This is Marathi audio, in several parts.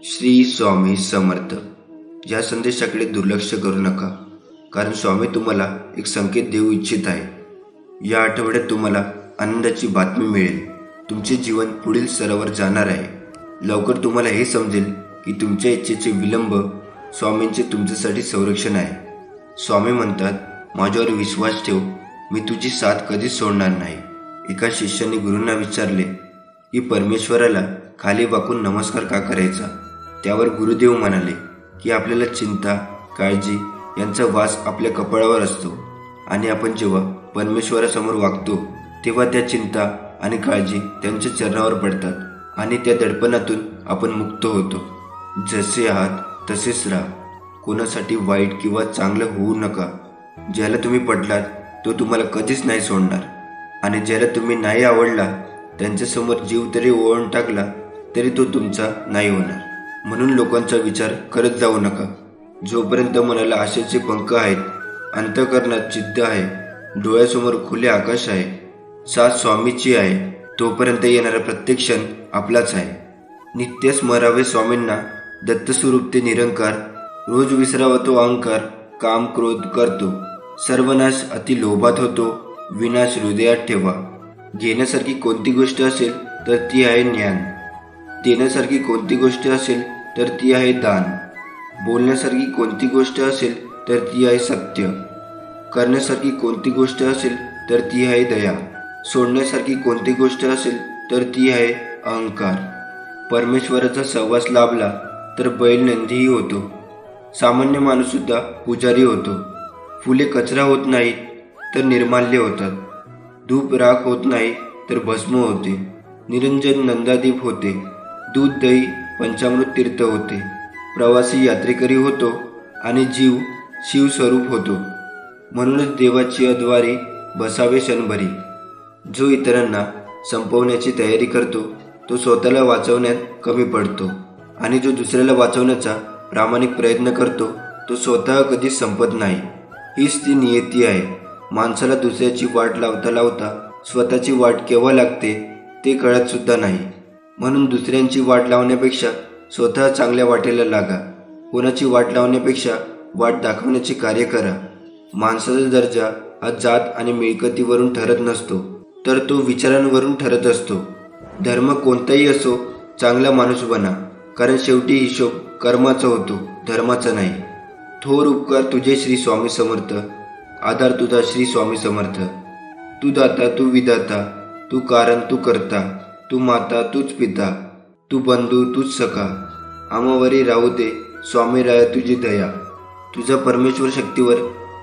श्री स्वामी समर्थ या संदेशाकडे दुर्लक्ष करू नका, कारण स्वामी तुम्हाला एक संकेत देऊ इच्छित आहे। या आठवड्यात तुम्हाला आनंदाची बातमी मिळेल। तुमचे जीवन पुढील स्तरावर जाणार आहे। लवकर तुम्हाला हे समजेल की तुमच्या इच्छेचे विलंब स्वामींचे तुमच्यासाठी संरक्षण आहे। स्वामी म्हणतात, माझ्यावर विश्वास ठेव, मी तुझी साथ कधीच सोडणार नाही। एका शिष्याने गुरूंना विचारले की परमेश्वराला खाली वाकून नमस्कार का करायचा? त्यावर गुरुदेव म्हणाले की आपल्याला चिंता, काळजी यांचा वास आपल्या कपाळावर असतो आणि आपण जेव्हा परमेश्वरासमोर वागतो तेव्हा त्या चिंता आणि काळजी त्यांच्या चरणावर पडतात आणि त्या दडपणातून आपण मुक्त होतो। जसे आहात तसेच राहा। कोणासाठी वाईट किंवा चांगलं होऊ नका। ज्याला तुम्ही पटलात तो तुम्हाला कधीच नाही सोडणार, आणि ज्याला तुम्ही नाही आवडला त्यांच्यासमोर जीव तरी ओवाळून टाकला तरी तो तुमचा नाही होणार। म्हणून लोकांचा विचार करत जाऊ नका। जोपर्यंत मनाला आशेचे पंख आहेत, अंतःकरणात जिद्द आहे, डोळ्यासमोर खुले आकाश आहे, साथ स्वामीची आहे, तोपर्यंत येणारा प्रत्येक क्षण आपलाच आहे। नित्य स्मरावे स्वामींना, दत्तस्वरूप ते निरंकार। रोज विसरावा तो अहंकार, काम क्रोध करतो, सर्वनाश अति लोभात होतो, विनाश हृदयात ठेवा। घेण्यासारखी कोणती गोष्ट असेल तर ती आहे ज्ञान, देण्यासारखी कोणती गोष्ट असेल तर ती आहे दान, बोलण्यासारखी कोणती गोष्ट असेल तर ती आहे सत्य, करण्यासारखी कोणती गोष्ट असेल तर ती आहे दया, सोडण्यासारखी कोणती गोष्ट असेल तर ती आहे अहंकार। परमेश्वराचा सहवास लाभला तर बैल नंदीही होतो, सामान्य माणूस सुद्धा पुजारी होतो। फुले कचरा होत नाहीत तर निर्माल्य होतात, धूप राख होत नाही तर भस्म होते, निरंजन नंदादीप होते, दूध दही पंचामृत तीर्थ होते, प्रवासी यात्रेकरी होतो आणि जीव शिवस्वरूप होतो। म्हणूनच देवाची अद्वारी बसावे क्षणभरी। जो इतरांना संपवण्याची तयारी करतो तो स्वतःला वाचवण्यात कमी पडतो, आणि जो दुसऱ्याला वाचवण्याचा प्रामाणिक प्रयत्न करतो तो स्वतः कधीच संपत नाही। हीच ती नियती आहे। माणसाला दुसऱ्याची वाट लावता लावता स्वतःची वाट केव्हा लागते ते कळत सुद्धा नाही। म्हणून दुसऱ्यांची वाट लावण्यापेक्षा स्वतः चांगल्या वाटेला लागा। कोणाची वाट लावण्यापेक्षा वाट दाखवण्याचे कार्य करा। माणसाचा दर्जा हा जात आणि मिळकतीवरून ठरत नसतो, तर तो विचारांवरून ठरत असतो। धर्म कोणताही असो, चांगला माणूस बना, कारण शेवटी हिशोब कर्माचा होतो, धर्माचा नाही। थोर उपकार तुझे श्री स्वामी समर्थ, आधार तुझा श्री स्वामी समर्थ। तू दाता तू विधाता, तू कारण तू करता, तू माता तूच पिता, तू बंधू तूच सखा। आमावरी राहू दे स्वामी राया तुझी दया। तुझा परमेश्वर शक्तीवर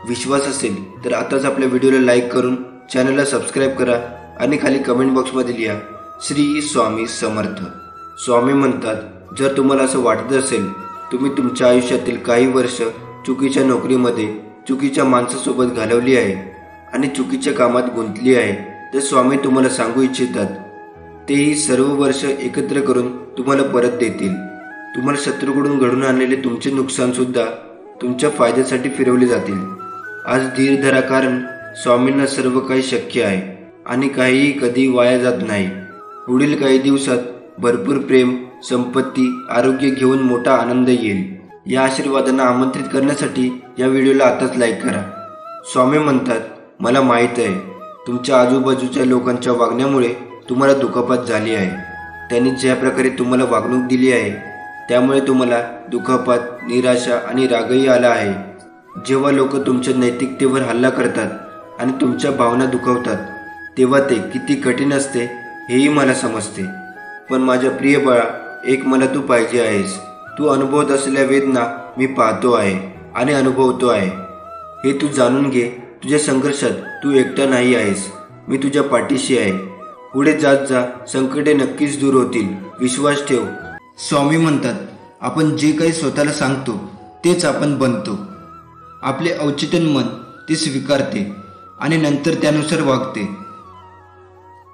विश्वास असेल तर आताच आपल्या व्हिडिओला लाईक करून चॅनलला सबस्क्राईब करा आणि खाली कमेंट बॉक्समध्ये लिहा श्री स्वामी समर्थ। स्वामी म्हणतात, जर तुम्हाला असं वाटत असेल तुम्ही तुमच्या आयुष्यातील काही वर्ष चुकीच्या नोकरीमध्ये चुकीच्या माणसासोबत घालवली आहे आणि चुकीच्या कामात गुंतली आहे, तर स्वामी तुम्हाला सांगू इच्छितात, तेही सर्व वर्ष एकत्र करून तुम्हाला परत देतील। तुम्हाला शत्रूकडून घडून आणलेले तुमचे नुकसान सुद्धा तुमच्या फायद्यासाठी फिरवले जातील। आज धीर धरा, कारण स्वामींना सर्व काही शक्य आहे आणि काहीही कधी वाया जात नाही। पुढील काही दिवसात भरपूर प्रेम, संपत्ती, आरोग्य घेऊन मोठा आनंद येईल। या आशीर्वादांना आमंत्रित करण्यासाठी या व्हिडिओला आताच लाईक करा। स्वामी म्हणतात, मला माहीत आहे तुमच्या आजूबाजूच्या लोकांच्या वागण्यामुळे तुम्हाला दुखापत झाली आहे। त्यांनी ज्या प्रकारे तुम्हाला वागणूक दिली आहे त्यामुळे तुम्हाला दुखापत, निराशा आणि रागही आला आहे। जेव्हा लोक तुमच्या नैतिकतेवर हल्ला करतात आणि तुमच्या भावना दुखवतात तेव्हा ते किती कठीण असते हेही मला समजते। पण माझ्या प्रिय बाळा, एक मला तू पाहिजे आहेस। तू अनुभवत असलेल्या वेदना मी पाहतो आहे आणि अनुभवतो आहे, हे तू जाणून घे। तुझ्या संघर्षात तू एकटा नाही आहेस, मी तुझ्या पाठीशी आहे। पुढे जात जा, संकटे नक्कीच दूर होतील, विश्वास ठेव। स्वामी म्हणतात, आपण जे काही स्वतःला सांगतो तेच आपण बनतो। आपले औचित्यन मन ते स्वीकारते आणि नंतर त्यानुसार वागते।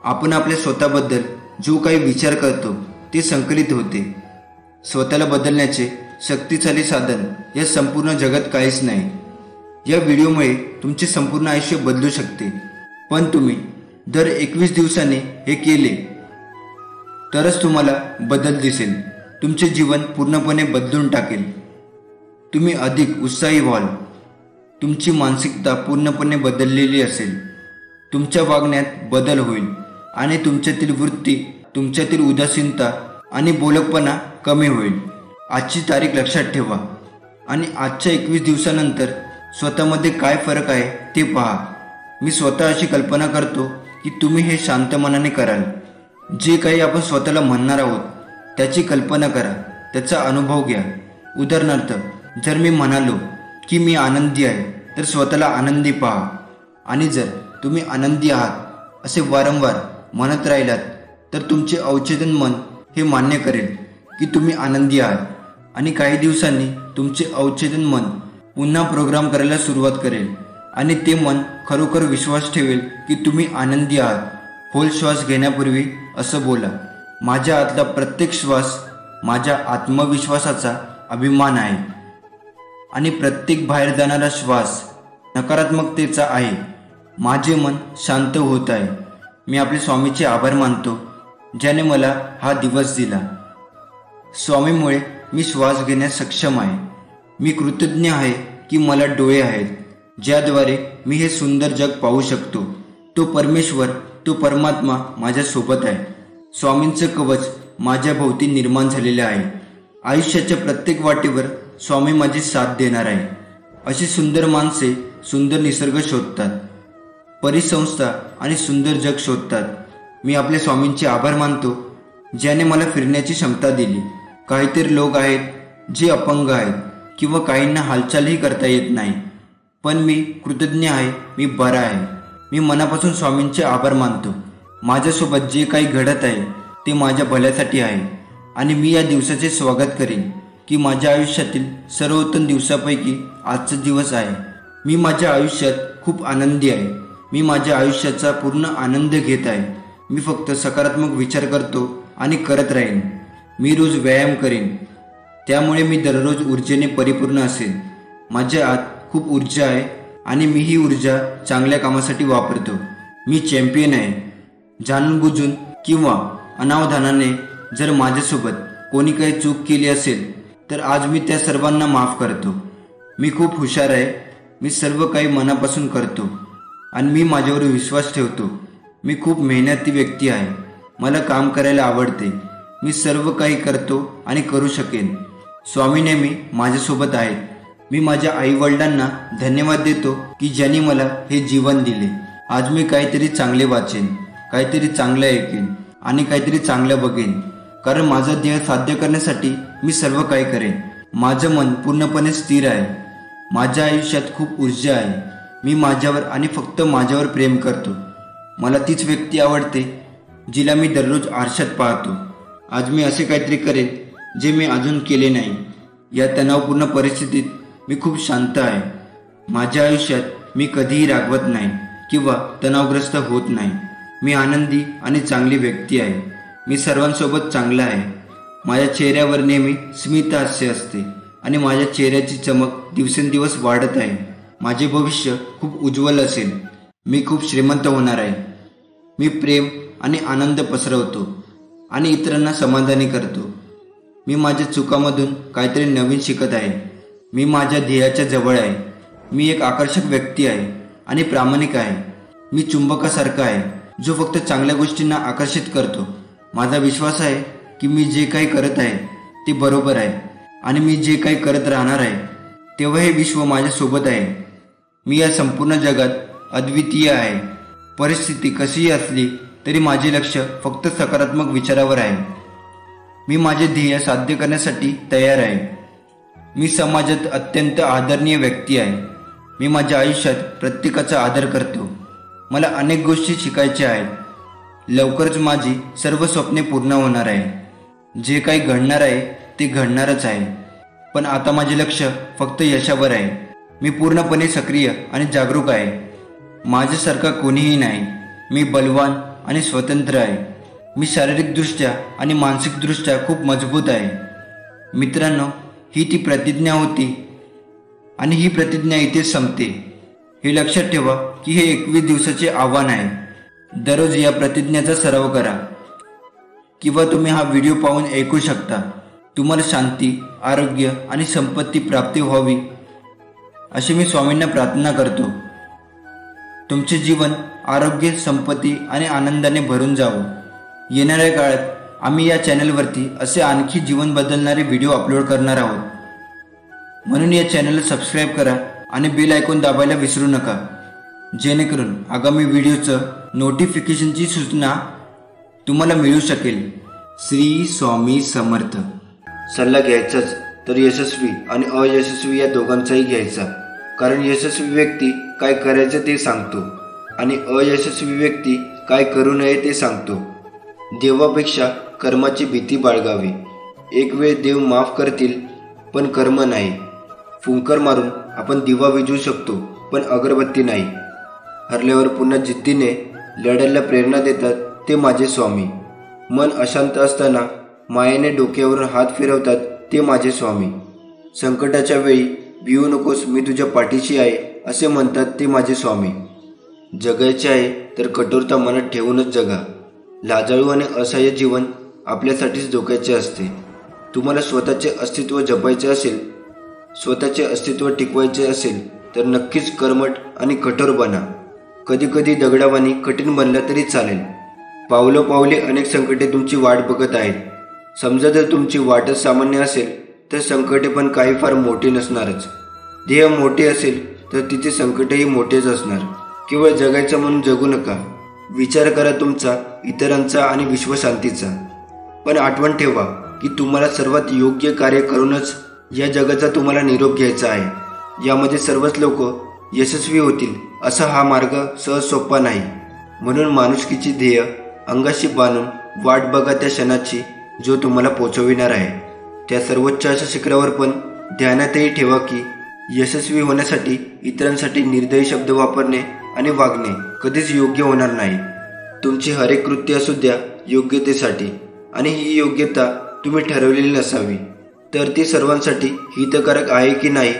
आपण आपल्या स्वतःबद्दल जो काही विचार करतो ते संकलित होते। स्वतःला बदलण्याचे शक्तिशाली साधन या संपूर्ण जगात काहीच नाही। या व्हिडिओमुळे तुमचे संपूर्ण आयुष्य बदलू शकते, पण तुम्ही दर 21 दिवसांनी हे केले तरच तुम्हाला बदल दिसेल। तुमचे जीवन पूर्णपणे बदलून टाकेल. तुम्ही अधिक उत्साही व्हाल. तुमची मानसिकता पूर्णपणे बदललेली असेल. तुमच्या वागण्यात बदल होईल आणि तुमच्यातील वृत्ती, तुमच्यातील उदासीनता आणि बोलकपणा कमी होईल. आजची तारीख लक्षात ठेवा आणि आजच्या 21 दिवसानंतर स्वतःमध्ये काय फरक आहे ते पहा. मी स्वतः अशी कल्पना करतो की तुम्ही हे शांत मनाने कराल. जे काही आपण स्वतःला म्हणणार आहोत त्याची कल्पना करा, त्याचा अनुभव घ्या. उदाहरणार्थ, जर मी म्हणालो की मी आनंदी आहे तर स्वतःला आनंदी पहा. आणि जर तुम्ही आनंदी आहात असे वारंवार म्हणत राहिलात तर तुमचे अवचेतन मन हे मान्य करेल की तुम्ही आनंदी आहात. आणि काही दिवसांनी तुमचे अवचेतन मन पुन्हा प्रोग्राम करायला सुरुवात करेल आणि ते मन खरोखर विश्वास ठेवेल की तुम्ही आनंदी आहात. खोल श्वास घेण्यापूर्वी असं बोला, माझ्या आतला प्रत्येक श्वास माझ्या आत्मविश्वासाचा अभिमान आहे आणि प्रत्येक बाहेर जाणारा श्वास नकारात्मकतेचा आहे. माझे मन शांत होत आहे. मी आपल्या स्वामीचे आभार मानतो ज्याने मला हा दिवस दिला. स्वामीमुळे मी श्वास घेण्यास सक्षम आहे. मी कृतज्ञ आहे की मला डोळे आहेत ज्याद्वारे मी हे सुंदर जग पाहू शकतो. तो परमेश्वर, तो परमात्मा माझ्यासोबत आहे. स्वामींचं कवच माझ्या भोवती निर्माण झालेले आहे. आयुष्याच्या प्रत्येक वाटेवर स्वामी माझी साथ देणार आहे. अशी सुंदर माणसे सुंदर निसर्ग शोधतात, परिसंस्था आणि सुंदर जग शोधतात. मी आपल्या स्वामींचे आभार मानतो ज्याने मला फिरण्याची क्षमता दिली. काहीतरी लोक आहेत जे अपंग आहेत किंवा काहींना हालचालही करता येत नाही, पण मी कृतज्ञ आहे, मी बरा आहे. मी मनापासून स्वामींचे आभार मानतो. माझ्यासोबत जे काही घडत आहे ते माझ्या भल्यासाठी आहे आणि मी या दिवसाचे स्वागत करेन की माझ्या आयुष्यातील सर्वोत्तम दिवसापैकी आजचा दिवस आहे. मी माझ्या आयुष्यात खूप आनंदी आहे. मी माझ्या आयुष्याचा पूर्ण आनंद घेत आहे. मी फक्त सकारात्मक विचार करतो आणि करत राहीन. मी रोज व्यायाम करेन, त्यामुळे मी दररोज ऊर्जेने परिपूर्ण असेल. माझ्या आत खूप ऊर्जा आहे आणि मी ही ऊर्जा चांगल्या कामासाठी वापरतो. मी चॅम्पियन आहे. जाणून बुजून किंवा अनावधानाने जर माझ्यासोबत कोणी काही चूक केली असेल तर आज मी त्या सर्वांना माफ करतो. मी खूप हुशार आहे. मी सर्व काही मनापासून करतो आणि मी माझ्यावर विश्वास ठेवतो. मी खूप मेहनती व्यक्ती आहे. मला काम करायला आवडते. मी सर्व काही करतो आणि करू शकेन. स्वामी नेहमी माझ्यासोबत आहेत. मी माझ्या आईवडिलांना धन्यवाद देतो की ज्यांनी मला हे जीवन दिले. आज मी काहीतरी चांगले वाचेन, काहीतरी चांगलं ऐकेन आणि काहीतरी चांगलं बघेन, कारण माझा ध्येय साध्य करण्यासाठी मी सर्व काही करेन. माझं मन पूर्णपणे स्थिर आहे. माझ्या आयुष्यात खूप ऊर्जा आहे. मी माझ्यावर आणि फक्त माझ्यावर प्रेम करतो. मला तीच व्यक्ती आवडते जिला मी दररोज आरशात पाहतो. आज मी असे काहीतरी करेन जे मी अजून केले नाही. या तणावपूर्ण परिस्थितीत मी खूप शांत आहे. माझ्या आयुष्यात मी कधीही रागवत नाही किंवा तणावग्रस्त होत नाही. मी आनंदी आणि चांगली व्यक्ती आहे. मी सर्वांसोबत चांगला आहे. माझ्या चेहऱ्यावर नेहमी स्मित हास्य असते आणि माझ्या चेहऱ्याची चमक दिवसेंदिवस वाढत आहे. माझे भविष्य खूप उज्ज्वल असेल. मी खूप श्रीमंत होणार आहे. मी प्रेम आणि आनंद पसरवतो आणि इतरांना समाधानी करतो. मी माझ्या चुकांमधून काहीतरी नवीन शिकत आहे. मी माझ्या ध्येयाच्या जवळ आहे. मी एक आकर्षक व्यक्ती आहे आणि प्रामाणिक आहे. मी चुंबकासारखा आहे जो फक्त चांगल्या गोष्टींना आकर्षित करतो. माझा विश्वास आहे की मी जे काही करत आहे ते बरोबर आहे आणि मी जे काही करत राहणार आहे तेव्हा हे विश्व माझ्यासोबत आहे. मी या संपूर्ण जगात अद्वितीय आहे. परिस्थिती कशीही असली तरी माझे लक्ष फक्त सकारात्मक विचारावर आहे. मी माझे ध्येय साध्य करण्यासाठी तयार आहे. मी समाजात अत्यंत आदरणीय व्यक्ती आहे. मी माझ्या आयुष्यात प्रत्येकाचा आदर करतो. मला अनेक गोष्टी शिकायच्या आहेत. लवकरच माझी सर्व स्वप्ने पूर्ण होणार आहे. जे काही घडणार आहे ते घडणारच आहे, पण आता माझे लक्ष फक्त यशावर आहे. मी पूर्णपणे सक्रिय आणि जागरूक आहे. माझ्यासारखा कोणीही नाही. मी बलवान आणि स्वतंत्र आहे. मी शारीरिकदृष्ट्या आणि मानसिकदृष्ट्या खूप मजबूत आहे. मित्रांनो, ही ती प्रतिज्ञा होती आणि ही प्रतिज्ञा इथेच संपते. हे लक्षात ठेवा की हे 21 दिवसाचे आव्हान आहे. दररोज या प्रतिज्ञेचा सराव करा किंवा तुम्ही हा व्हिडिओ पाहून ऐकू शकता. तुम्हाला शांती, आरोग्य आणि संपत्ती प्राप्ती व्हावी अशी मी स्वामींना प्रार्थना करतो. तुमचे जीवन आरोग्य, संपत्ती आणि आनंदाने भरून जावं. येणाऱ्या काळात आम्ही या चॅनलवरती असे आणखी जीवन बदलणारे व्हिडिओ अपलोड करणार आहोत. म्हणून या चॅनलला सबस्क्राईब करा आणि बेल आयकॉन दाबायला विसरू नका, जेणेकरून आगामी व्हिडिओचं नोटिफिकेशनची सूचना तुम्हाला मिळू शकेल. श्री स्वामी समर्थ. सल्ला घ्यायचाच तर यशस्वी आणि अयशस्वी या दोघांचाही घ्यायचा. कारण यशस्वी व्यक्ती काय करायचं ते सांगतो आणि अयशस्वी व्यक्ती काय करू नये ते सांगतो. देवापेक्षा कर्माची भीती बाळगावी. एक वेळ देव माफ करतील पण कर्म नाही. फुंकर मारून आपण दिवा विझवू शकतो पण अगरबत्ती नाही. हरल्यावर पुन्हा जिद्दीने लढायला प्रेरणा देतात ते माझे स्वामी. मन अशांत असताना मायेने डोक्यावरून हात फिरवतात ते माझे स्वामी. संकटाच्या वेळी भिवू नकोस, मी तुझ्या पाठीशी आहे असे म्हणतात ते माझे स्वामी. जगायचे आहे तर कठोरता मनात ठेवूनच जगा. लाजाळू आणि असहाय्य जीवन आपल्यासाठीच धोक्याचे असते. तुम्हाला स्वतःचे अस्तित्व जपायचे असेल, स्वतःचे अस्तित्व टिकवायचे असेल तर नक्कीच कर्मठ आणि कठोर बना. कधी कधी दगडावानी कठीण बनला तरी चालेल. पावलोपावले अनेक संकटे तुमची वाट बघत आहेत. समजा जर तुमची वाटच सामान्य असेल तर संकटे पण काही फार मोठी नसणारच. ध्येय मोठे असेल तर तिचे संकटही मोठेच असणार. केवळ जगायचं म्हणून जगू नका. विचार करा तुमचा, इतरांचा आणि विश्वशांतीचा. पण आठवण ठेवा की तुम्हाला सर्वात योग्य कार्य करूनच या जगाचा तुम्हाला निरोप घ्यायचा आहे. यामध्ये सर्वच लोक यशस्वी होतील असा हा मार्ग सहज सोपा नाही. म्हणून माणुसकीची ध्येय अंगाशी बांधून वाट बघा त्या क्षणाची जो तुम्हाला पोचविणार आहे. त्या सर्वोच्च अशा शिखरावर पण ध्यानातही ठेवा की यशस्वी होण्यासाठी इतरांसाठी निर्दयी शब्द वापरणे आणि वागणे कधीच योग्य होणार नाही. तुमची हरेक कृत्य असू द्या योग्यतेसाठी, आणि ही योग्यता तुम्ही ठरवलेली नसावी. तर ती सर्वांसाठी हितकारक आहे की नाही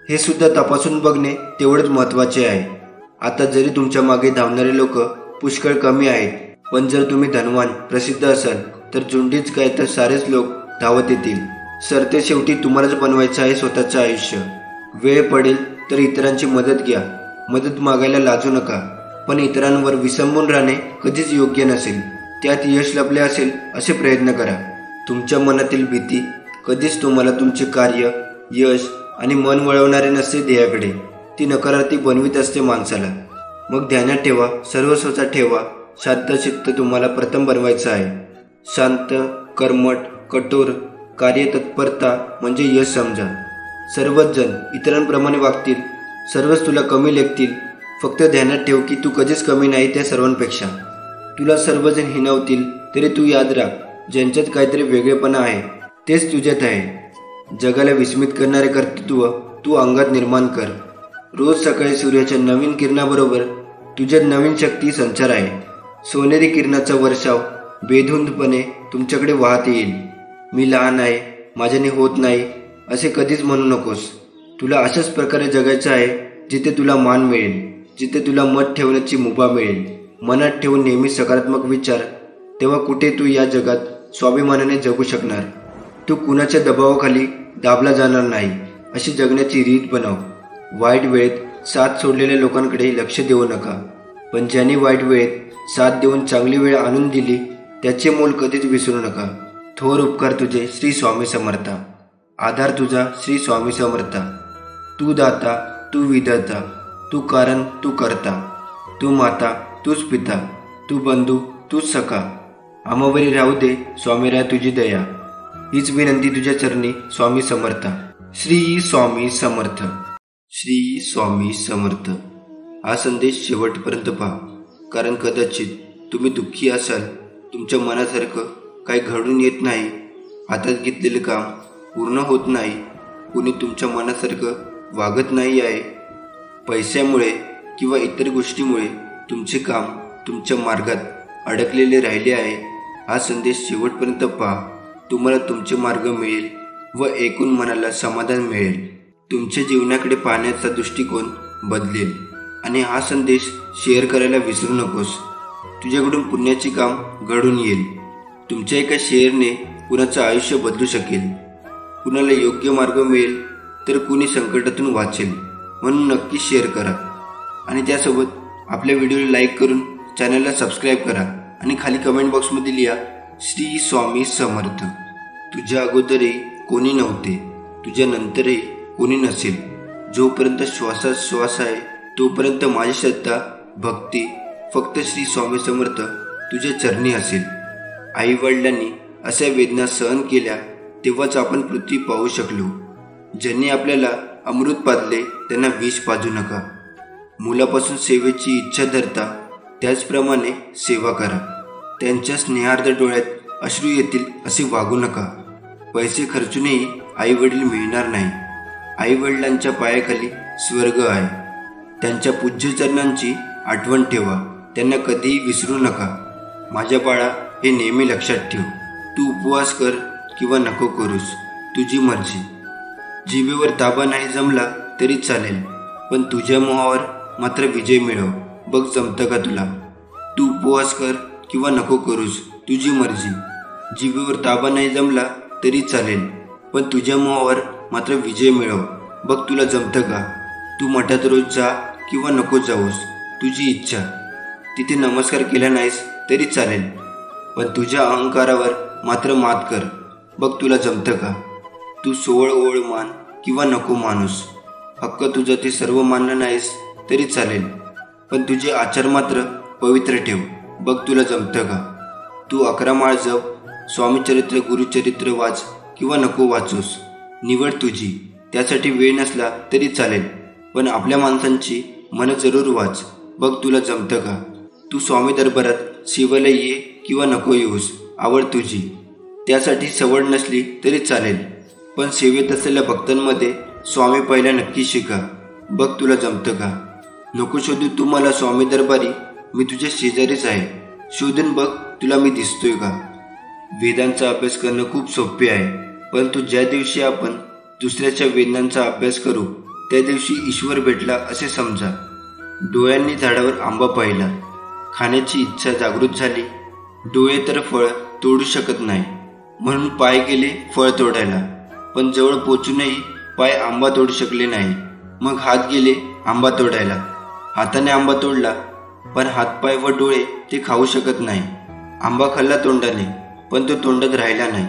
हे सुद्धा तपासून बघणे तेवढेच महत्त्वाचे आहे. आता जरी तुमच्या मागे धावणारे लोक पुष्कळ कमी आहेत, पण जर तुम्ही धनवान प्रसिद्ध असाल तर झुंडीच काय तर सारेच लोक धावत येतील. सरते शेवटी तुम्हालाच बनवायचं आहे स्वतःचं आयुष्य. वेळ पडेल तर इतरांची मदत घ्या. मदत मागायला लाजू नका. पण इतरांवर विसंबून राहणे कधीच योग्य नसेल. त्यात यश लपले असेल असे प्रयत्न करा. तुमच्या मनातील भीती कधीच तुम्हाला तुमचे कार्य, यश आणि मन वळवणारे नसते ध्येयाकडे. ती नकारार्थी बनवीत असते माणसाला. मग ध्यानात ठेवा, सर्वस्वचा ठेवा. शांतचित्त तुम्हाला प्रथम बनवायचं आहे. शांत, कर्मठ, कठोर, कार्यतत्परता म्हणजे यश समजा. सर्वच जण इतरांप्रमाणे वागतील, सर्वच तुला कमी लेखतील. फक्त ध्यानात ठेव की तू कधीच कमी नाही त्या सर्वांपेक्षा. तुला सर्वजण हिणवतील तरी तू याद राख, ज्यांच्यात काहीतरी वेगळेपणा आहे तेच तुझ्यात आहे. जगाला विस्मित करणारे कर्तृत्व तू अंगात निर्माण कर. रोज सकाळी सूर्याच्या नवीन किरणाबरोबर तुझ्यात नवीन शक्ती संचार आहे. सोनेरी किरणाचा वर्षाव बेधुंदपणे तुमच्याकडे वाहत येईल. मी लहान आहे, माझ्याने होत नाही असे कधीच म्हणू नकोस. तुला अशाच प्रकारे जगायचं आहे जिथे तुला मान मिळेल, जिथे तुला मत ठेवण्याची मुभा मिळेल. मनात ठेवून नेहमी सकारात्मक विचार, तेव्हा कुठे तू या जगात स्वाभिमानाने जगू शकणार. तू कुणाच्या दबावाखाली दाबला जाणार नाही अशी जगण्याची रीत बनव. वाईट वेळेत साथ सोडलेल्या लोकांकडे लक्ष देऊ नका, पण ज्यांनी वाईट वेळेत साथ देऊन चांगली वेळ आणून दिली त्याचे मोल कधीच विसरू नका. थोर उपकार तुझे श्री स्वामी समर्था. आधार तुझा श्री स्वामी समर्था. तू दाता, तू विधाता, तू कारण, तू करता, तू माता, तूच पिता, तू बंधू, तूच सखा. आम्हावरी राहू दे स्वामीराय तुझी दया. हीच विनंती तुझ्या चरणी स्वामी समर्था. श्री स्वामी समर्थ. श्री स्वामी समर्थ. हा संदेश शेवटपर्यंत पहा, कारण कदाचित तुम्ही दुःखी असाल. तुमच्या मनासारखं काही घडून येत नाही. हातात घेतलेले काम पूर्ण होत नाही. कुणी तुमच्या मनासारखं वागत नाही आहे. पैशामुळे किंवा इतर गोष्टीमुळे तुमचे काम तुमच्या मार्गात अडकलेले राहिले आहे. हा संदेश शेवटपर्यंत पहा. तुम्हाला तुमचे मार्ग मिळेल व एकूण मनाला समाधान मिळेल. तुमच्या जीवनाकडे पाहण्याचा दृष्टिकोन बदलेल. आणि हा संदेश शेअर करायला विसरू नकोस. तुझ्याकडून पुण्याचे काम घडून येईल. तुमच्या एका शेअरने कुणाचं आयुष्य बदलू शकेल. कुणाला योग्य मार्ग मिळेल तर कुणी संकटातून वाचेल. म्हणून नक्की शेअर करा आणि त्यासोबत आपल्या व्हिडिओला लाईक करून चॅनलला सबस्क्राईब करा आणि खाली कमेंट बॉक्समध्ये लिहा श्री स्वामी समर्थ. तुझ्या अगोदरही कोणी नव्हते, तुझ्या नंतरही कोणी नसेल. जोपर्यंत श्वासात श्वास आहे तोपर्यंत माझी श्रद्धा भक्ती फक्त श्री स्वामी समर्थ तुझ्या चरणी असेल. आई वडिलांनी अशा वेदना सहन केल्या तेव्हाच आपण पृथ्वी पाहू शकलो. ज्यांनी आपल्याला अमृत पाजले त्यांना विष पाजू नका. मुलापासून सेवेची इच्छा धरता त्याचप्रमाणे सेवा करा. त्यांच्या स्नेहार्द डोळ्यात अश्रू येतील असे वागू नका. पैसे खर्चूनही आई वडील मिळणार नाही. आई वडिलांच्या पायाखाली स्वर्ग आहे. त्यांच्या पूज्य चरणांची आठवण ठेवा, त्यांना कधीही विसरू नका. माझ्या बाळा, हे नेहमी लक्षात ठेव. तू उपवास कर किंवा नको करूस, तुझी मर्जी. जिभेवर ताबा नाही जमला तरी चालेल, पण तुझ्या मोहावर मात्र विजय मिळव. बघ जमतं का तुला? तू उपवास कर किंवा नको करूस, तुझी मर्जी. जिभेवर ताबा नाही जमला तरी चालेल, पण तुझ्या मोहावर मात्र विजय मिळव. बघ तुला जमतं का? तू मठात रोज जा किंवा नको जाऊस, तुझी इच्छा. तिथे नमस्कार केला नाहीस तरी चालेल, पण तुझ्या अहंकारावर मात्र मात कर. बघ तुला जमतं का? तू सोवळ ओळ मान किंवा नको माणूस. हक्क तुझा ते सर्व मानलं नाहीस तरी चालेल, पण तुझे आचार मात्र पवित्र ठेव. बघ तुला जमतं का? तू 11 माळ जप, स्वामीचरित्र गुरुचरित्र वाच किंवा नको वाचूस, निवड तुझी. त्यासाठी वेळ नसला तरी चालेल, पण आपल्या माणसांची मनं जरूर वाच. बघ तुला जमतं का? तू स्वामी दरबारात सेवेला ये किंवा नको येऊस, आवड तुझी. त्यासाठी सवड नसली तरी चालेल, पण सेवेत असलेल्या भक्तांमध्ये स्वामी पहिला नक्की शिका. बघ तुला जमतं का? नको शोधू तू मला स्वामी दरबारी, मी तुझ्या शेजारीच आहे. शोधून बघ तुला मी दिसतोय का? वेदांचा अभ्यास करणं खूप सोपे आहे, परंतु ज्या दिवशी आपण दुसऱ्याच्या वेदांचा अभ्यास करू त्या दिवशी ईश्वर भेटला असे समजा. डोळ्यांनी झाडावर आंबा पाहिला, खाण्याची इच्छा जागृत झाली. डोळे तर फळ तोडू शकत नाही, म्हणून पाय गेले फळ तोडायला, पण जवळ पोचूनही पाय आंबा तोडू शकले नाही. मग हात गेले आंबा तोडायला. हाताने आंबा तोडला, पण हातपाय व डोळे ते खाऊ शकत नाही. आंबा खाल्ला तोंडाने, पण तो तोंडात राहिला नाही.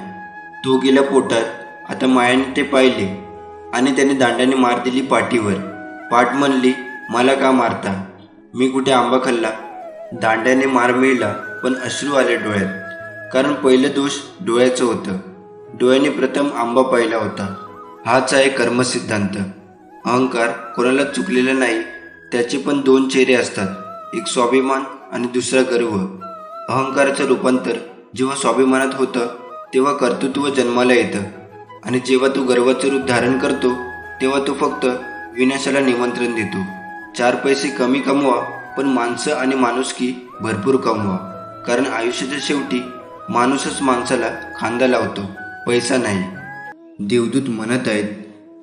तो गेला पोटात. आता मायाने ते पाहिले आणि त्याने दांड्याने मार दिली पाठीवर. पाठ म्हणली, मला का मारता? मी कुठे आंबा खाल्ला? दांड्याने मार मिळला, पण अश्रू आले डोळ्यात. कारण पहिलं दोष डोळ्याचं होतं. डोळ्याने प्रथम आंबा पाहिला होता. हाच आहे कर्मसिद्धांत. अहंकार कोणाला चुकलेला नाही. त्याचे पण 2 चेहरे असतात, एक स्वाभिमान आणि दुसरा गर्व. अहंकाराचं रूपांतर जेव्हा स्वाभिमानात होतं तेव्हा कर्तृत्व जन्माला येतं, आणि जेव्हा तो गर्वाचं रूप धारण करतो तेव्हा तो फक्त विनाशाला निमंत्रण देतो. 4 पैसे कमी कमवा, पण माणसं आणि माणुसकी भरपूर कमवा. कारण आयुष्याच्या शेवटी माणूसच माणसाला खांदा लावतो, पैसा नाही. देवदूत म्हणत आहेत,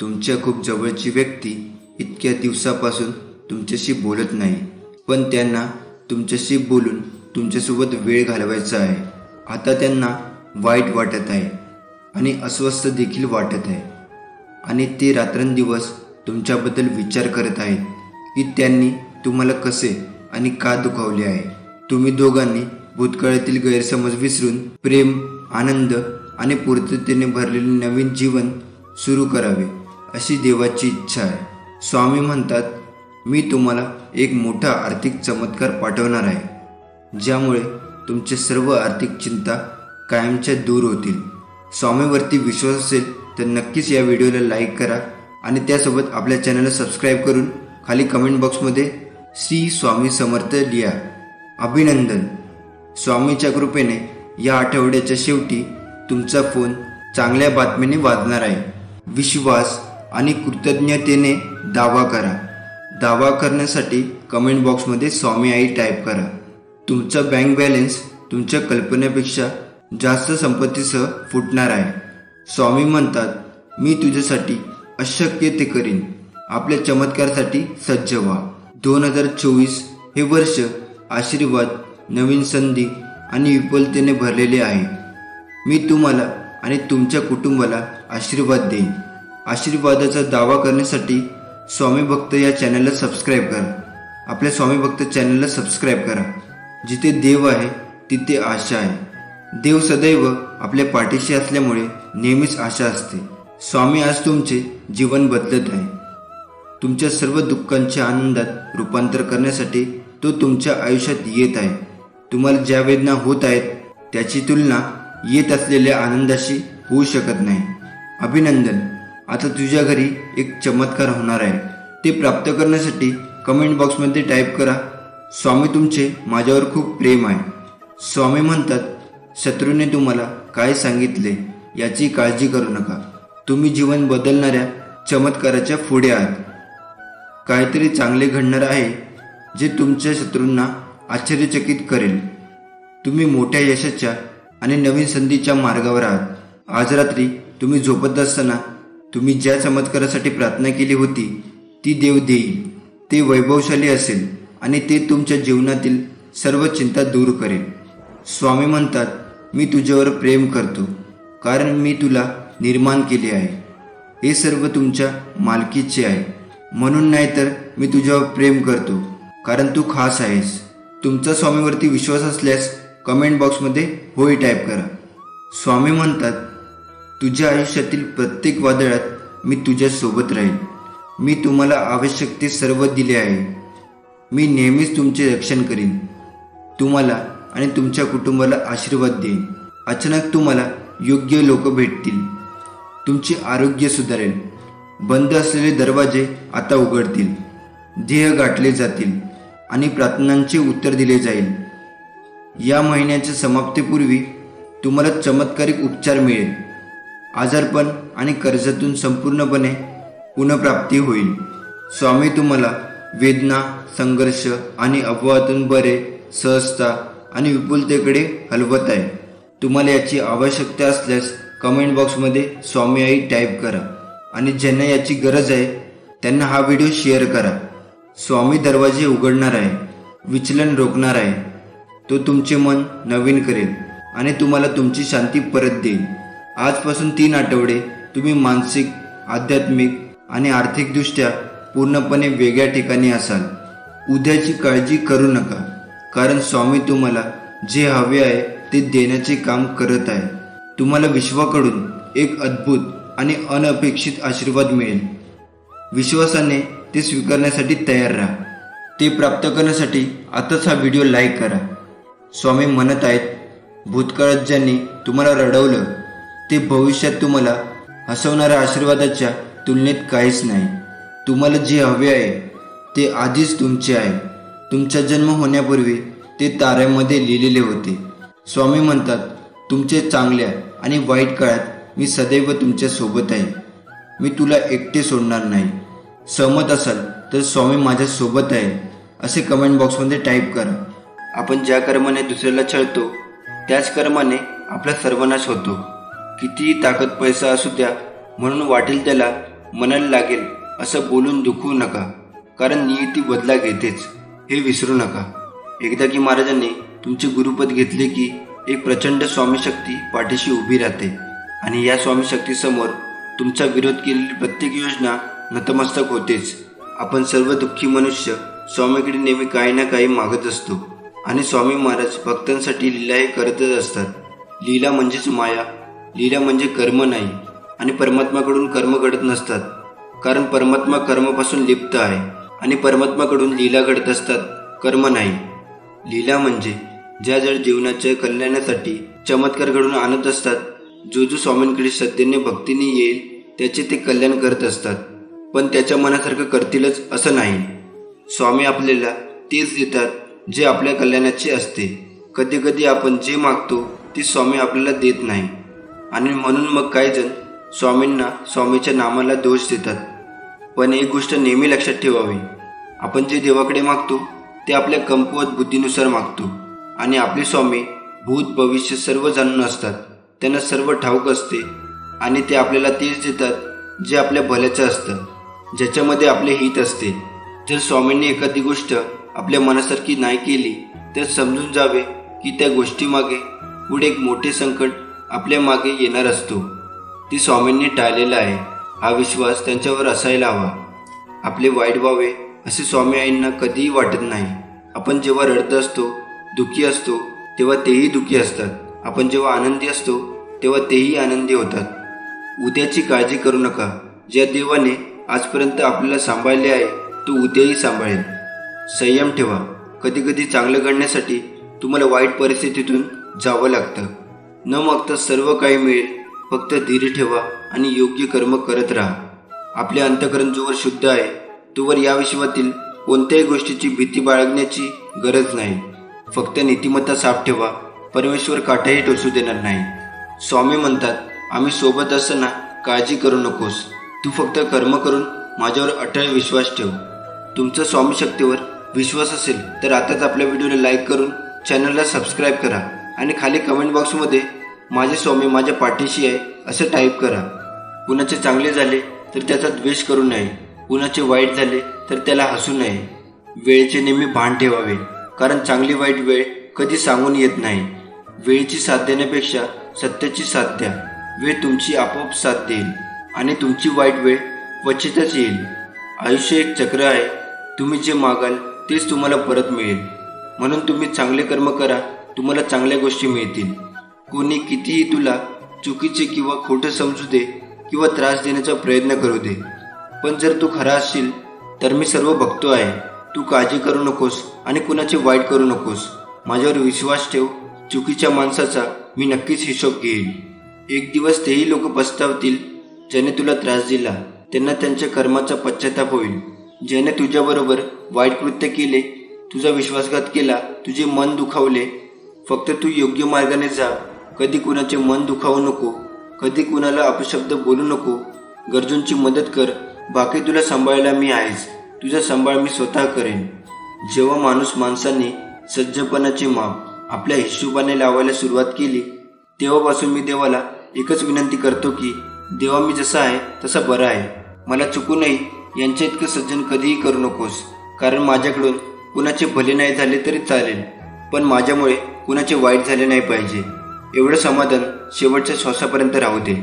तुमच्या खूप जवळची व्यक्ती इतक्या दिवसापासून तुमच्याशी बोलत नाही, पण त्यांना तुमच्याशी बोलून तुमच्यासोबत वेळ घालवायचा आहे. आता त्यांना वाईट वाटत आहे आणि अस्वस्थ देखील वाटत आहे, आणि ते रात्रंदिवस तुमच्याबद्दल विचार करत आहेत की त्यांनी तुम्हाला कसे आणि का दुखावले आहे. तुम्ही दोघांनी भूतकाळातील गैरसमज विसरून प्रेम, आनंद आणि पूर्ततेने भरलेले नवीन जीवन सुरू करावे अशी देवाची इच्छा आहे. स्वामी म्हणतात, मी तुम्हाला एक मोठा आर्थिक चमत्कार पाठवणार आहे, ज्यामुळे तुमचे सर्व आर्थिक चिंता कायमच्या दूर होतील. स्वामीवरती विश्वास असेल तर नक्कीच या व्हिडिओला लाईक करा आणि त्यासोबत आपल्या चॅनलला सबस्क्राईब करून खाली कमेंट बॉक्समध्ये श्री स्वामी समर्थ लिहा. अभिनंदन. स्वामीच्या कृपेने या आठवड्याच्या शेवटी तुमचा फोन चांगल्या बातमीने वाजणार आहे. विश्वास आणि कृतज्ञतेने दावा करा. दावा करण्यासाठी कमेंट बॉक्समध्ये स्वामी आई टाईप करा. तुमचा बँक बॅलन्स तुमच्या कल्पनेपेक्षा जास्त संपत्तीसह फुटणार आहे. स्वामी म्हणतात, मी तुझ्यासाठी अशक्य ते करीन. आपल्या चमत्कारासाठी सज्ज व्हा. 2024 हे वर्ष आशीर्वाद, नवीन संधी आणि विपुलतेने भरलेले आहे. मी तुम्हाला आणि तुमच्या कुटुंबाला आशीर्वाद देईन. आशीर्वादाचा दावा करण्यासाठी स्वामी भक्त या चॅनलला सबस्क्राईब करा. आपल्या स्वामी भक्त चॅनलला सबस्क्राईब करा. जिथे देव आहे तिथे आशा आहे. देव सदैव आपल्या पाठीशी असल्यामुळे नेहमीच आशा असते. स्वामी आज तुमचे जीवन बदलत आहे. तुमच्या सर्व दुःखांच्या आनंदात रूपांतर करण्यासाठी तो तुमच्या आयुष्यात येत आहे. तुम्हाला ज्या वेदना होत आहेत त्याची तुलना येत असलेल्या आनंदाशी होऊ शकत नाही. अभिनंदन, आता तुझ्या घरी एक चमत्कार होणार आहे. ते प्राप्त करण्यासाठी कमेंट बॉक्समध्ये टाईप करा, स्वामी तुमचे माझ्यावर खूप प्रेम आहे. स्वामी म्हणतात, शत्रूने तुम्हाला काय सांगितले याची काळजी करू नका. तुम्ही जीवन बदलणाऱ्या चमत्काराच्या पुढे आहात. काहीतरी चांगले घडणार आहे जे तुमच्या शत्रूंना आश्चर्यचकित करेल. तुम्ही मोठ्या यशाच्या आणि नवीन संधीच्या मार्गावर आहात. आज रात्री तुम्ही झोपत असताना तुम्ही ज्या चमत्कारासाठी प्रार्थना केली होती ती देव देईल. ते वैभवशाली असेल आणि ते तुमच्या जीवनातील सर्व चिंता दूर करेल. स्वामी म्हणतात, मी तुझ्यावर प्रेम करतो कारण मी तुला निर्माण केले आहे. हे सर्व तुमच्या मालकीचे आहे. म्हणून नाही तर मी तुझ्यावर प्रेम करतो कारण तू खास आहेस. तुमचा स्वामीवरती विश्वास असल्यास कमेंट बॉक्समध्ये होय टाईप करा. स्वामी म्हणतात, तुझ्या आयुष्यातील प्रत्येक वादळात मी तुझ्यासोबत राहील. मी तुम्हाला आवश्यक ते सर्व दिले आहे. मी नेहमीच तुमचे रक्षण करीन. तुम्हाला आणि तुमच्या कुटुंबाला आशीर्वाद देईन. अचानक तुम्हाला योग्य लोक भेटतील. तुमचे आरोग्य सुधारेल. बंद असलेले दरवाजे आता उघडतील. ध्येय गाठले जातील आणि प्रार्थनांचे उत्तर दिले जाईल. या महिन्याच्या समाप्तीपूर्वी तुम्हाला चमत्कारिक उपचार मिळेल. आजारपण आणि कर्जातून संपूर्णपणे पुनर्प्राप्ती होईल. स्वामी तुम्हाला वेदना, संघर्ष आणि अपवादातून बरे, सहजता आणि विपुलतेकडे हलवत आहे. तुम्हाला याची आवश्यकता असल्यास कमेंट बॉक्समध्ये स्वामी आई टाईप करा आणि ज्यांना याची गरज आहे त्यांना हा व्हिडिओ शेअर करा. स्वामी दरवाजे उघडणार आहे, विचलन रोखणार आहे. तो तुमचे मन नवीन करेल आणि तुम्हाला तुमची शांती परत देईल. आजपासून 3 आठवडे तुम्ही मानसिक, आध्यात्मिक आणि आर्थिकदृष्ट्या पूर्णपणे वेगळ्या ठिकाणी असाल. उद्याची काळजी करू नका कारण स्वामी तुम्हाला जे हवे आहे ते देण्याचे काम करत आहे. तुम्हाला विश्वाकडून एक अद्भुत आणि अनपेक्षित आशीर्वाद मिळेल. विश्वासाने ते स्वीकारण्यासाठी तयार राहा. ते प्राप्त करण्यासाठी आताच हा व्हिडिओ लाईक करा. स्वामी म्हणत आहेत, भूतकाळात ज्यांनी तुम्हाला रडवलं ते भविष्यात तुम्हाला हसवणाऱ्या आशीर्वादाच्या तुलनेत काहीच नाही. तुम्हाला जे हवे आहे ते आधीच तुमचे आहे. तुमचा जन्म होण्यापूर्वी ते ताऱ्यामध्ये लिहिलेले होते. स्वामी म्हणतात, तुमचे चांगल्या आणि वाईट काळात मी सदैव तुमच्या सोबत आहे. मी तुला एकटे सोडणार नाही. सहमत असाल तर स्वामी माझ्या सोबत आहे असे कमेंट बॉक्समध्ये टाईप करा. आपण ज्या कर्माने दुसऱ्याला छळतो त्याच कर्माने आपला सर्वनाश होतो. कितीही ताकद पैसा असू द्या म्हणून वाटेल त्याला मनाला लागेल असं बोलून दुखवू नका कारण नियती बदला घेतेच, हे विसरू नका. एकदा की महाराजांनी तुमचे गुरुपद घेतले की एक प्रचंड स्वामीशक्ती पाठीशी उभी राहते आणि या स्वामीशक्तीसमोर तुमचा विरोध केलेली प्रत्येक योजना नतमस्तक होतेच. आपण सर्व दुःखी मनुष्य स्वामीकडे नेहमी काही ना काही मागत असतो आणि स्वामी महाराज भक्तांसाठी लीला हे करतच असतात. लीला म्हणजेच माया, लीला म्हणजे कर्म नाही आणि परमात्माकडून कर्म घडत नसतात कारण परमात्मा कर्मापासून लिप्त आहे आणि परमात्माकडून लीला घडत असतात, कर्म नाही. लीला म्हणजे ज्या जीवनाच्या कल्याणासाठी चमत्कार घडून आणत असतात. जो स्वामींकडे श्रद्धेने भक्तीने येईल त्याचे ते कल्याण करत असतात, पण त्याच्या मनासारखं करतीलच असं नाही. स्वामी आपल्याला तेच देतात जे आपल्या कल्याणाचे असते. कधी कधी आपण जे मागतो ते स्वामी आपल्याला देत नाही आणि म्हणून मग काही जण स्वामींना स्वामीच्या नामाला दोष देतात. पण एक गोष्ट नेहमी लक्षात ठेवावी, आपण जे देवाकडे मागतो ते आपल्या कमकुवत बुद्धीनुसार मागतो आणि आपले स्वामी भूत भविष्य सर्व जाणून असतात. त्यांना सर्व ठाऊक असते आणि ते आपल्याला तेच देतात जे आपल्या भल्याचं असतं, ज्याच्यामध्ये आपले हित असते. जर स्वामींनी एखादी गोष्ट आपल्या मनासारखी नाही केली तर समजून जावे की त्या गोष्टीमागे पुढे एक मोठे संकट आपल्या मागे येणार असतो. ती स्वामींनी टाळलेला आहे. हा विश्वास त्यांच्यावर असायला हवा. आपले वाईट व्हावे असे स्वामी आईंना कधीही वाटत नाही. आपण जेव्हा रडत असतो, दुःखी असतो, तेव्हा तेही दुःखी असतात. आपण जेव्हा आनंदी असतो तेव्हा तेही आनंदी होतात. उद्याची काळजी करू नका. ज्या देवाने आजपर्यंत आपल्याला सांभाळले आहे तो उद्याही सांभाळेल. संयम ठेवा. कधी कधी चांगलं घडण्यासाठी तुम्हाला वाईट परिस्थितीतून जावं लागतं. न मागता सर्व काही मिळेल. फक्त धीर ठेवा आणि योग्य कर्म करत राहा. आपले अंतःकरण जोवर शुद्ध आहे तोवर या विश्वातील कोणत्याही गोष्टीची भीती बाळगण्याची गरज नाही. फक्त नीतिमत्ता साफ ठेवा. परमेश्वर काठाही टोचू देणार नाही. स्वामी म्हणतात, आम्ही सोबत असताना काळजी करू नकोस. तू फक्त कर्म करून माझ्यावर अटळ विश्वास ठेव. तुमचा स्वामी शक्तीवर विश्वास असेल तर आताच आपल्या व्हिडिओला लाईक करून चॅनलला सबस्क्राईब करा आणि खाली कमेंट बॉक्समध्ये माझे स्वामी माझ्या पाठीशी आहे असं टाईप करा. कुणाचे चांगले झाले तर त्याचा द्वेष करू नये. कुणाचे वाईट झाले तर त्याला हसू नये. वेळेचे नेहमी भान ठेवावे, कारण चांगली वाईट वेळ कधी सांगून येत नाही. वेळेची साथ देण्यापेक्षा सत्याची साथ द्या. वेळ तुमची आपोआप साथ देईल आणि तुमची वाईट वेळ क्वचितच येईल. आयुष्य एक चक्र आहे. तुम्ही जे मागाल तेच तुम्हाला परत मिळेल. म्हणून तुम्ही चांगले कर्म करा. तुम्हाला चांगल्या गोष्टी मिळतील. कोणी कितीही तुला चुकीचे किंवा खोटं समजू दे किंवा त्रास देण्याचा प्रयत्न करू दे, पण जर तू खरा असशील तर मी सर्व बघतो आहे. तू काळजी करू नकोस आणि कुणाचे वाईट करू नकोस. माझ्यावर विश्वास ठेव. चुकीच्या माणसाचा मी नक्कीच हिशोब घेईन. एक दिवस तेही लोक पस्तावतील ज्याने तुला त्रास दिला. त्यांना त्यांच्या कर्माचा पश्चाताप होईल. ज्याने तुझ्याबरोबर वाईट कृत्य केले, तुझा विश्वासघात केला, तुझे मन दुखावले. फक्त तू योग्य मार्गाने जा. कधी कुणाचे मन दुखावू नको. कधी कुणाला अपशब्द बोलू नको. गरजूंची मदत कर. बाकी तुला सांभाळायला मी आहेच. तुझा सांभाळ मी स्वतः करेन. जेव्हा माणूस माणसाने सज्जपणाचे माप आपल्या हिशोबाने लावायला सुरुवात केली तेव्हापासून मी देवाला एकच विनंती करतो की देवा, मी जसा आहे तसा बरा आहे. मला चुकूनही यांच्या इतकं सज्जन कधीही करू नकोस. कारण माझ्याकडून कुणाचे भले नाही झाले तरी चालेल, पण माझ्यामुळे कुणाचे वाईट झाले नाही पाहिजे. एवढं समाधान शेवटच्या श्वासापर्यंत राहू दे.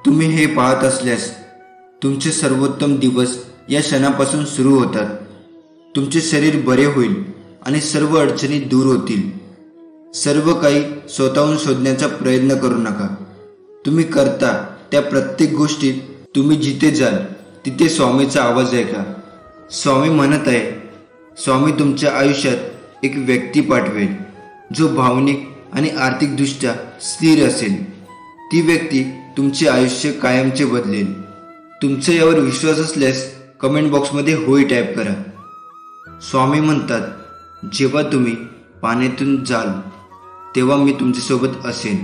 तुम्ही हे पाहत असल्यास तुमचे सर्वोत्तम दिवस या क्षणापासून सुरू होतात. तुमचे शरीर बरे होईल आणि सर्व अडचणी दूर होतील. सर्व काही स्वतःहून शोधण्याचा प्रयत्न करू नका. तुम्ही करता त्या प्रत्येक गोष्टीत तुम्ही जिथे जाल तिथे स्वामीचा आवाज ऐका. स्वामी म्हणत आहे, स्वामी तुमच्या आयुष्यात एक व्यक्ती पाठवेल जो भावनिक आणि आर्थिकदृष्ट्या स्थिर असेल. ती व्यक्ती तुमचे आयुष्य कायमचे बदलेल. तुमचा यावर विश्वास असल्यास कमेंट बॉक्समध्ये होय टाईप करा. स्वामी म्हणतात, जेव्हा तुम्ही पाण्यातून जाल तेव्हा मी तुमच्यासोबत असेन.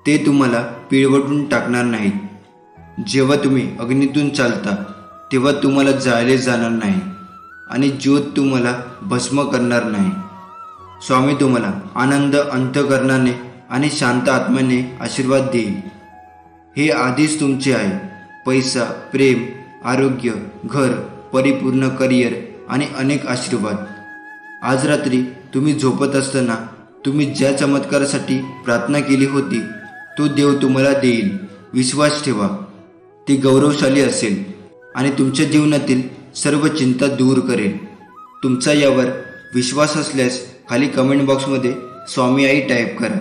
ते तुम्हाला पिळवटून टाकणार नाहीत. जेव्हा तुम्ही अग्नीतून चालता तेव्हा तुम्हाला जाळले जाणार नाही आणि ज्योत तुम्हाला भस्म करणार नाही. स्वामी तुम्हाला आनंद अंतःकरणाने आणि शांत आत्म्याने आशीर्वाद देईल. हे आधीच तुमचे आहे. पैसा, प्रेम, आरोग्य, घर, परिपूर्ण करिअर आणि अनेक आशीर्वाद. आज रात्री तुम्ही झोपत असताना तुम्ही ज्या चमत्कारासाठी प्रार्थना केली होती तो देव तुम्हाला देईल. विश्वास ठेवा. ते गौरवशाली असेल आणि तुमच्या जीवनातील सर्व चिंता दूर करेल. तुमचा यावर विश्वास असल्यास खाली कमेंट बॉक्समध्ये स्वामी आई टाईप करा.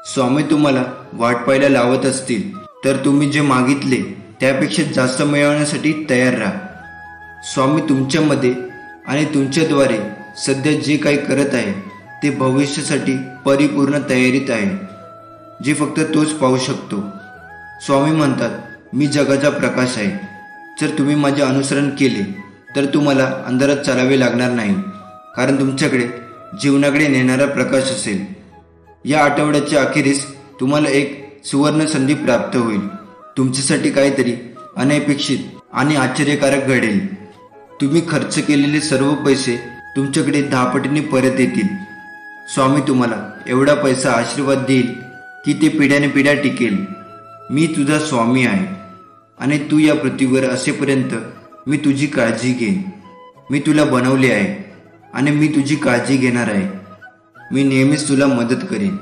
स्वामी तुम्हाला वाट पाहायला लावत असतील तर तुम्ही जे मागितले त्यापेक्षा जास्त मिळवण्यासाठी तयार राहा. स्वामी तुमच्यामध्ये आणि तुमच्याद्वारे सध्या जे काही करत आहे ते भविष्यासाठी परिपूर्ण तयारीत आहे, जे फक्त तोच पाहू शकतो. स्वामी म्हणतात, मी जगाचा प्रकाश आहे. जर तुम्ही माझे अनुसरण केले तर तुम्हाला अंधारात चालावे लागणार नाही, कारण तुमच्याकडे जीवनाकडे नेणारा प्रकाश असेल. या आठवड्याच्या अखेरीस तुम्हाला एक सुवर्ण संधी प्राप्त होईल. तुमच्यासाठी काहीतरी अनपेक्षित आणि आश्चर्यकारक घडेल. तुम्ही खर्च केलेले सर्व पैसे तुमच्याकडे 10 पटीने परत येतील. स्वामी तुम्हाला एवढा पैसा आशीर्वाद देईल की ते पिढ्यानपिढ्या टिकेल. मी तुझा स्वामी आहे आणि तू या पृथ्वीवर असेपर्यंत मी तुझी काळजी घेईन. मी तुला बनवले आहे आणि मी तुझी काळजी घेणार आहे. मी नेहमीच तुला मदत करीन,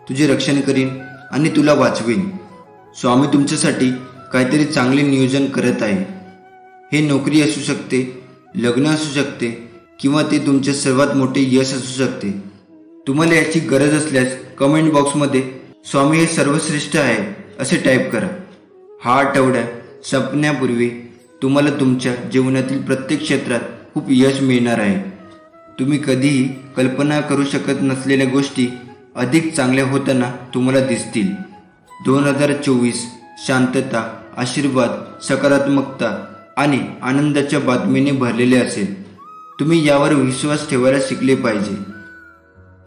तुझे रक्षण करीन आणि तुला वाचवीन. स्वामी तुमच्यासाठी काहीतरी चांगले नियोजन करत आहे. हे नोकरी असू शकते, लग्न असू शकते किंवा ते तुमचे सर्वात मोठे यश असू शकते. तुम्हाला याची गरज असल्यास कमेंट बॉक्समध्ये स्वामी हे सर्वश्रेष्ठ आहे असे टाईप करा. हा आठवडा संपण्यापूर्वी तुम्हाला तुमच्या जीवनातील प्रत्येक क्षेत्रात खूप यश मिळणार आहे. तुम्ही कधीही कल्पना करू शकत नसलेल्या गोष्टी अधिक चांगल्या होताना तुम्हाला दिसतील. 2024 शांतता, आशीर्वाद, सकारात्मकता आणि आनंदाच्या बातमीने भरलेले असेल. तुम्ही यावर विश्वास ठेवायला शिकले पाहिजे.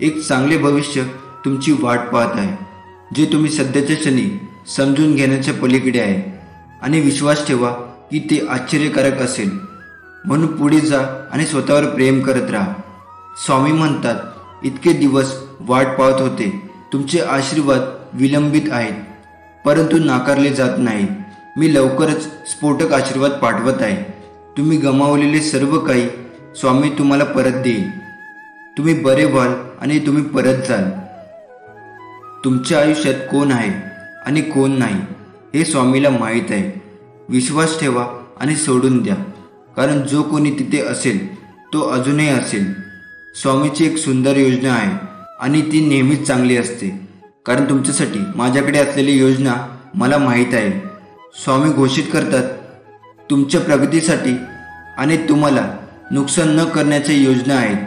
एक चांगले भविष्य तुमची वाट पाहत आहे, जे तुम्ही सध्याच्या क्षणी समजून घेण्याच्या पलीकडे आहे. आणि विश्वास ठेवा की ते आश्चर्यकारक असेल. म्हणून पुढे जा आणि स्वतःवर प्रेम करत राहा. स्वामी म्हणतात, इतके दिवस वाट पाहत होते. तुमचे आशीर्वाद विलंबित आहेत, परंतु नाकारले जात नाहीत. मी लवकरच स्फोटक आशीर्वाद पाठवत आहे. तुम्ही गमावलेले सर्व काही स्वामी तुम्हाला परत देईल. तुम्ही बरे व्हाल आणि तुम्ही परत जाल. तुमच्या आयुष्यात कोण आहे आणि कोण नाही हे स्वामीला माहीत आहे. विश्वास ठेवा आणि सोडून द्या, कारण जो कोणी तिथे असेल तो अजूनही असेल. स्वामीची एक सुंदर योजना आहे आणि ती नेहमीच चांगली असते, कारण तुमच्यासाठी माझ्याकडे असलेली योजना मला माहीत आहे. स्वामी घोषित करतात, तुमच्या प्रगतीसाठी आणि तुम्हाला नुकसान न करण्याच्या योजना आहेत.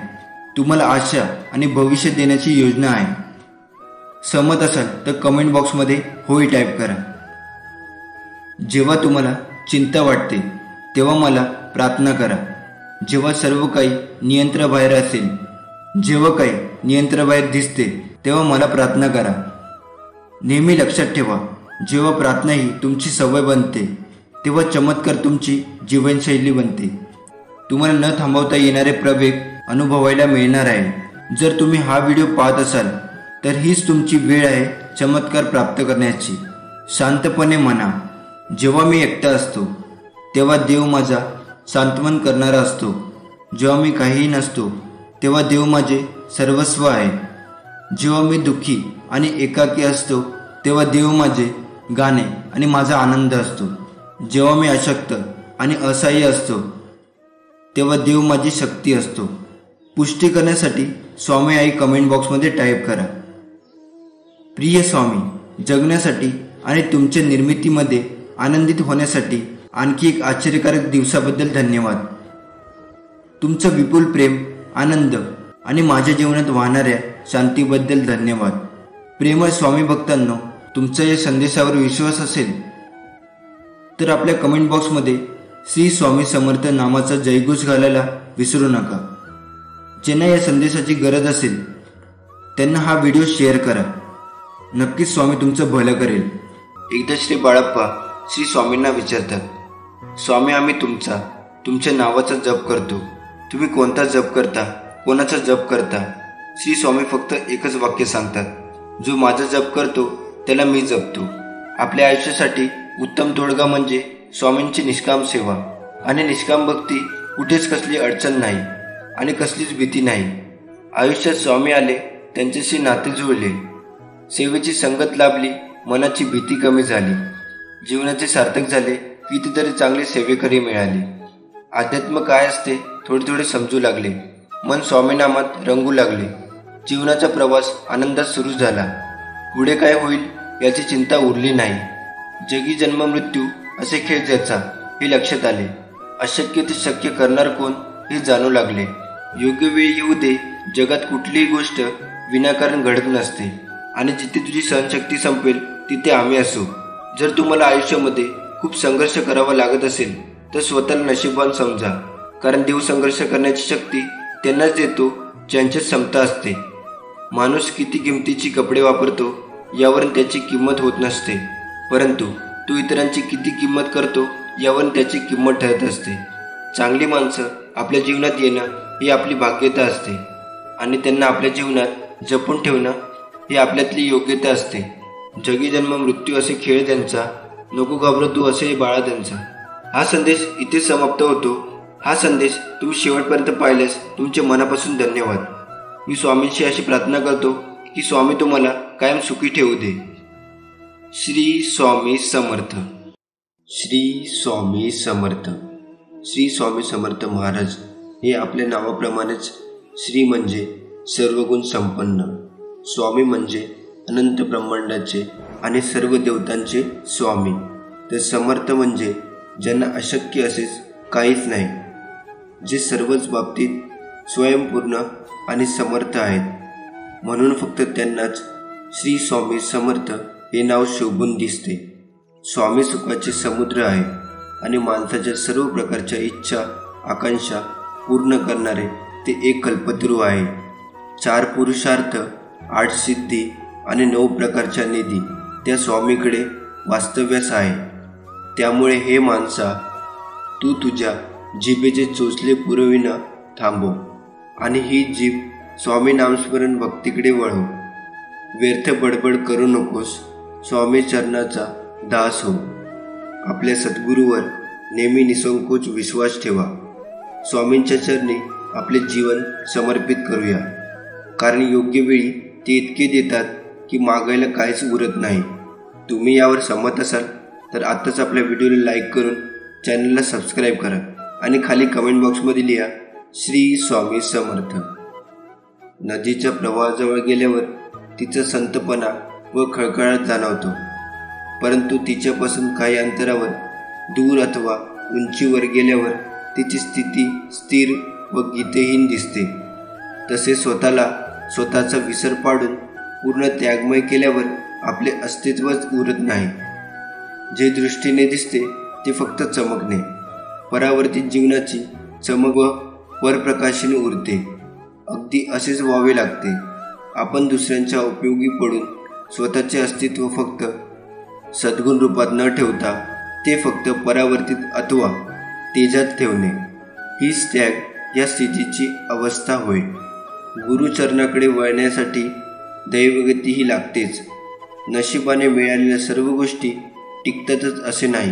तुम्हाला आशा आणि भविष्य देण्याची योजना आहे. सहमत असाल तर कमेंट बॉक्समध्ये होय टाईप करा. जेव्हा तुम्हाला चिंता वाटते तेव्हा मला प्रार्थना करा. जेव्हा सर्व काही नियंत्रणाबाहेर असेल, जेव्हा काही नियंत्रणाबाहेर दिसते तेव्हा मला प्रार्थना करा. नेहमी लक्षात ठेवा, जेव्हा प्रार्थना ही तुमची सवय बनते तेव्हा चमत्कार तुमची जीवनशैली बनते. तुम्हाला न थांबवता येणारे प्रवेग अनुभवायला मिळणार आहे. जर तुम्ही हा व्हिडिओ पाहत असाल तर हीच तुमची वेळ आहे चमत्कार प्राप्त करण्याची. शांतपणे म्हणा, जेव्हा मी एकटा असतो तेव्हा देव माझा सांत्वन करणारा असतो. जेव्हा मी काहीही नसतो तेव्हा देव माझे सर्वस्व आहे. जेव्हा मी दुःखी आणि एकाकी असतो तेव्हा देव माझे गाणे आणि माझा आनंद असतो. जेव्हा मी अशक्त आणि असहाय्य असतो तेव्हा देव माझी शक्ती असतो. पुष्टी करण्यासाठी स्वामी आई कमेंट बॉक्समध्ये टाईप करा. प्रिय स्वामी, जगण्यासाठी आणि तुमच्या निर्मितीमध्ये आनंदित होण्यासाठी आणखी एक आश्चर्यकारक दिवसाबद्दल धन्यवाद. तुमचं विपुल प्रेम, आनंद आणि माझ्या जीवनात वाहणाऱ्या शांतीबद्दल धन्यवाद. प्रेमळ स्वामी भक्तांनो, तुमचा या संदेशावर विश्वास असेल तर आपल्या कमेंट बॉक्समध्ये श्री स्वामी समर्थ नामाचा जयघोष घालायला विसरू नका. ज्यांना या संदेशाची गरज असेल त्यांना हा व्हिडिओ शेअर करा. नक्कीच स्वामी तुमचं भलं करेल. एकदा श्री बाळप्पा श्री स्वामींना विचारतात, स्वामी, आम्ही तुमच्या नावाचा जप करतो. तुम्ही कोणता जप करता, कोणाचा जप करता? श्री स्वामी फक्त एकच वाक्य सांगतात, जो माझा जप करतो त्याला मी जपतो. आपल्या आयुष्यासाठी उत्तम तोडगा म्हणजे स्वामींची निष्काम सेवा आणि निष्काम भक्ती. कुठेच कसली अडचण नाही आणि कसलीच भीती नाही. आयुष्यात स्वामी आले, त्यांच्याशी नाते जुळले, सेवेची संगत लाभली, मनाची भीती कमी झाली, जीवनाचे सार्थक झाले, कितीतरी चांगले सेवेकरी मिळाले. अध्यात्म काय असते थोडे थोडे समजू लागले. मन स्वामीनामात रंगू लागले. जीवनाचा प्रवास आनंदात सुरू झाला. पुढे काय होईल याची चिंता उरली नाही. जगी जन्म मृत्यू असे खेळ ज्याचा हे लक्षात आले. अशक्य ते शक्य करणार कोण हे जाणू लागले. योग्य वेळ येऊ दे. जगात कुठलीही गोष्ट विनाकारण घडत नसते आणि जिथे तुझी सहनशक्ती संपेल तिथे आम्ही असू. जर तुम्हाला आयुष्यामध्ये खूप संघर्ष करावा लागत असेल तर स्वतःला नशीबवान समजा, कारण देव संघर्ष करण्याची शक्ती त्यांनाच देतो ज्यांच्यात क्षमता असते. माणूस किती किमतीची कपडे वापरतो यावरून त्याची किंमत होत नसते, परंतु तो इतरांची किती किंमत करतो यावरून त्याची किंमत ठरत असते. चांगली माणसं आपल्या जीवनात येणं ही आपली भाग्यता असते आणि त्यांना आपल्या जीवनात जपून ठेवणं ही आपल्यातली योग्यता असते. जगी जन्म मृत्यू असे खेळ त्यांचा, नको घाबरू तू असे बाळा त्यांचा. हा संदेश इथे समाप्त होतो. हा संदेश तुम्ही शेवटपर्यंत पाहिल्यास तुमचे मनापासून धन्यवाद. मी स्वामींशी अशी प्रार्थना करतो की स्वामी तुम्हाला कायम सुखी ठेवू दे. श्री स्वामी समर्थ. श्री स्वामी समर्थ. श्री स्वामी समर्थ महाराज हे आपल्या नावाप्रमाणेच श्री म्हणजे सर्वगुण संपन्न, स्वामी म्हणजे अनंत ब्रह्मांडाचे आणि सर्व देवतांचे स्वामी, तर समर्थ म्हणजे ज्यांना अशक्य असेच काहीच नाही, जे सर्वच बाबतीत स्वयंपूर्ण आणि समर्थ आहेत. म्हणून फक्त त्यांनाच श्री स्वामी समर्थ हे नाव शोभून दिसते. स्वामी सुखाचे समुद्र आहे आणि माणसाच्या सर्व प्रकारच्या इच्छा आकांक्षा पूर्ण करणारे ते एक कल्पतरू आहे. 4 पुरुषार्थ, 8 सिद्धी आणि 9 प्रकारच्या निधी त्या स्वामीकडे वास्तव्यास आहे. त्यामुळे हे माणसा, तू तुझ्या जिभेचे चोचले पुरविणं थांबव आणि ही जीभ स्वामी नामस्मरण भक्तीकडे वळव. व्यर्थ बडबड करू नकोस, स्वामी चरणाचा दास हो. आपल्या सद्गुरूवर नेहमी निसंकोच विश्वास ठेवा. स्वामींच्या चरणी आपले जीवन समर्पित करूया, कारण योग्य वेळी ते इतके देतात की मागायला काहीच उरत नाही. तुम्ही यावर सहमत असाल तर आत्ताच आपल्या व्हिडिओला लाईक करून चॅनलला सबस्क्राईब करा आणि खाली कमेंट बॉक्समध्ये लिहा श्री स्वामी समर्थ. नदीच्या प्रवाहाजवळ गेल्यावर तिचा संतपणा व खळखळाट जाणवतो, परंतु तिच्यापासून काही अंतरावर दूर अथवा उंचीवर गेल्यावर तिची स्थिती स्थिर व गीतहीन दिसते. तसे स्वतःचा विसर पाडून पूर्ण त्यागमय केल्यावर आपले अस्तित्वच उरत नाही. जे दृष्टीने दिसते ते फक्त चमकणे, परावर्तित जीवनाची चमक व परप्रकाशाने उरते. अगदी असेच व्हावे लागते. आपण दुसऱ्यांच्या उपयोगी पडून स्वतःचे अस्तित्व फक्त सद्गुण रूपात न ठेवता ते फक्त परावर्तित अथवा तेजात ठेवणे, हीच त्याग या स्थितीची अवस्था होय. गुरुचरणाकडे वळण्यासाठी दैवगतीही लागतेच. नशिबाने मिळालेल्या सर्व गोष्टी टिकतातच असे नाही,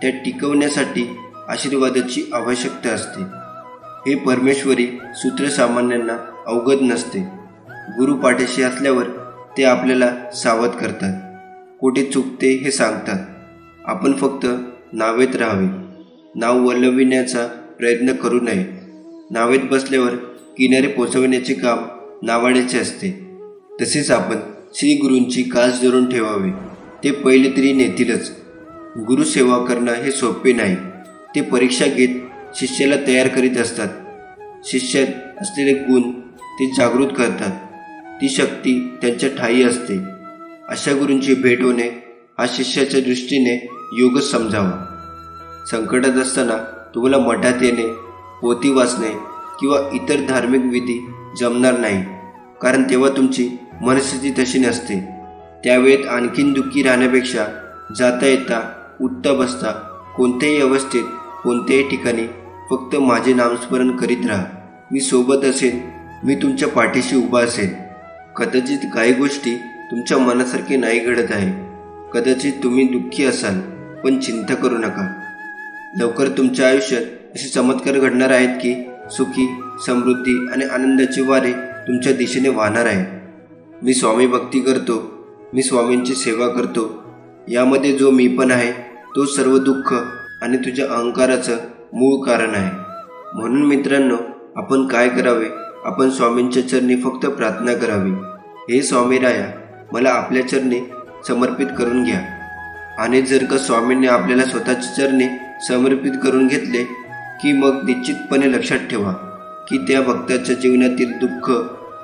त्या टिकवण्यासाठी आशीर्वादाची आवश्यकता असते. हे परमेश्वरी सूत्र सामान्यांना अवगत नसते. गुरु पाठीशी असल्यावर ते आपल्याला सावध करतात, कुठे चुकते हे सांगतात. आपण फक्त नावेत राहावे, नाव वल्लविण्याचा प्रयत्न करू नये. नावेत बसल्यावर किनारे पोचवण्याचे काम नावाड्याचे असते. तसेच आपण श्री गुरूंची कास धरून ठेवावे, ते पहिले तरी नेतीलच. गुरुसेवा करणं हे सोपे नाही. ते परीक्षा घेत शिष्याला तयार करीत असतात. शिष्यात असलेले गुण ते जागृत करतात. ती शक्ती त्यांच्या ठायी असते. अशा गुरूंची भेट होणे हा शिष्याच्या दृष्टीने योगच समजावा. संकटात असताना तुम्हाला मठात येणे, पोथी वाचणे किंवा इतर धार्मिक विधी जमणार नाही, कारण तेव्हा तुमची मनस्थिती तशी नसते. त्यावेळेत आणखीन दुःखी राहण्यापेक्षा जाता येता उठता बसता कोणत्याही अवस्थेत कोणत्याही ठिकाणी फक्त माझे नामस्मरण करीत राहा. मी सोबत असेन, मी तुमच्या पाठीशी उभा असेन. कदाचित काही गोष्टी तुमच्या मनासारखे नाही घडत आहे, कदाचित तुम्ही दुःखी असाल, पण चिंता करू नका. लवकर तुमच्या आयुष्यात असे चमत्कार घडणार आहेत की सुखी, समृद्धी आणि आनंदाचे वारे तुमच्या दिशेने वाहणार आहे. मी स्वामी भक्ती करतो, मी स्वामींची सेवा करतो, यामध्ये जो मी पण आहे तो सर्व दुःख आणि तुझ्या अहंकाराचं मूळ कारण आहे. म्हणून मित्रांनो, आपण काय करावे? आपण स्वामींच्या चरणी फक्त प्रार्थना करावी, हे स्वामीराया, मला आपल्या चरणी समर्पित करून घ्या. आणि जर का स्वामींनी आपल्याला स्वतःच्या चरणी समर्पित करून घेतले की मग निश्चितपणे लक्षात ठेवा की त्या भक्ताच्या जीवनातील दुःख,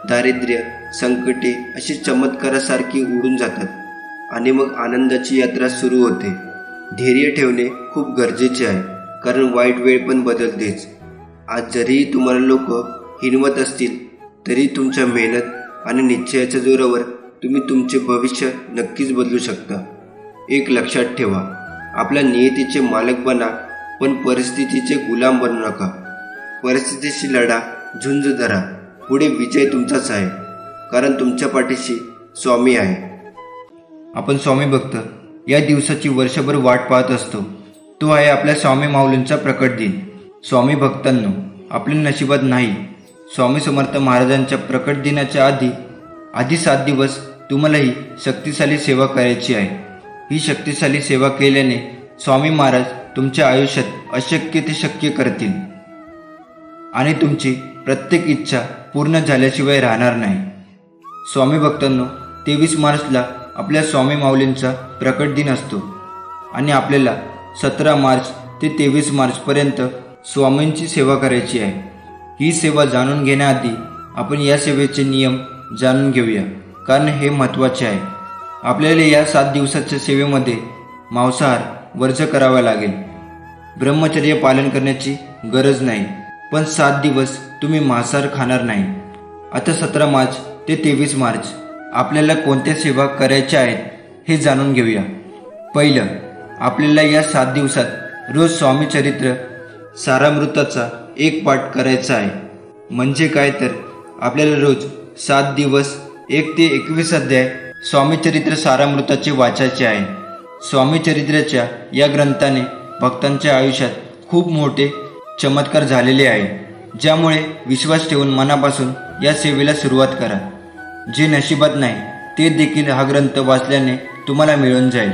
दारिद्र्य, संकटे अशी चमत्कारासारखी उडून जातात आणि मग आनंदाची यात्रा सुरू होते. धैर्य ठेवणे खूप गरजेचे आहे, कारण वाईट वेळ पण बदलतेच. आज जरीही तुम्हाला लोक हिणवत असतील तरी तुमच्या मेहनत आणि निश्चयाच्या जोरावर तुम्ही तुमचे भविष्य नक्कीच बदलू शकता. एक लक्षात ठेवा, आपल्या नियतीचे मालक बना, पण परिस्थितीचे गुलाम बनू नका. परिस्थितीशी लढा, झुंज धरा, पुढे विजय तुमचाच आहे, कारण तुमच्या पाठीशी स्वामी आहे. आपण स्वामी भक्त या दिवसाची वर्षभर वाट पाहत असतो. तो आहे आपल्या स्वामी माऊलींचा प्रकट दिन. स्वामी भक्तांनो, आपल्या नशिबात नाही, स्वामी समर्थ महाराजांच्या प्रकट दिनाच्या आधी 7 दिवस तुम्हालाही शक्तिशाली सेवा करायची आहे. ही शक्तिशाली सेवा केल्याने स्वामी महाराज तुमच्या आयुष्यात अशक्य ते शक्य करतील आणि तुमची प्रत्येक इच्छा पूर्ण झाल्याशिवाय राहणार नाही. स्वामी भक्तांनो, 23 मार्चला आपल्या स्वामी माऊलींचा प्रकट दिन असतो आणि आपल्याला 17 मार्च ते 23 मार्चपर्यंत स्वामींची सेवा करायची आहे. ही सेवा जाणून घेण्याआधी आपण या सेवेचे नियम जाणून घेऊया, कारण हे महत्त्वाचे आहे. आपल्याला या 7 दिवसाच्या सेवेमध्ये मांसाहार वर्ज करावा लागेल. ब्रह्मचर्य पालन करण्याची गरज नाही, पण 7 दिवस तुम्ही मांसाहार खाणार नाही. आता 17 मार्च ते 23 मार्च आपल्याला कोणत्या सेवा करायच्या आहेत हे जाणून घेऊया. पहिलं, आपल्याला या 7 दिवसात रोज स्वामी चरित्र सारामृताचा 1 पाठ करायचा आहे. म्हणजे काय तर आपल्याला रोज 7 दिवस 1 ते 21 अध्याय स्वामी चरित्र सारामृताचे वाचायचे आहे. स्वामी चरित्राच्या या ग्रंथाने भक्तांच्या आयुष्यात खूप मोठे चमत्कार झालेले आहे, ज्यामुळे विश्वास ठेवून मनापासून या सेवेला सुरुवात करा. जे नशिबात नाही ते देखील हा ग्रंथ वाचल्याने तुम्हाला मिळून जाईल.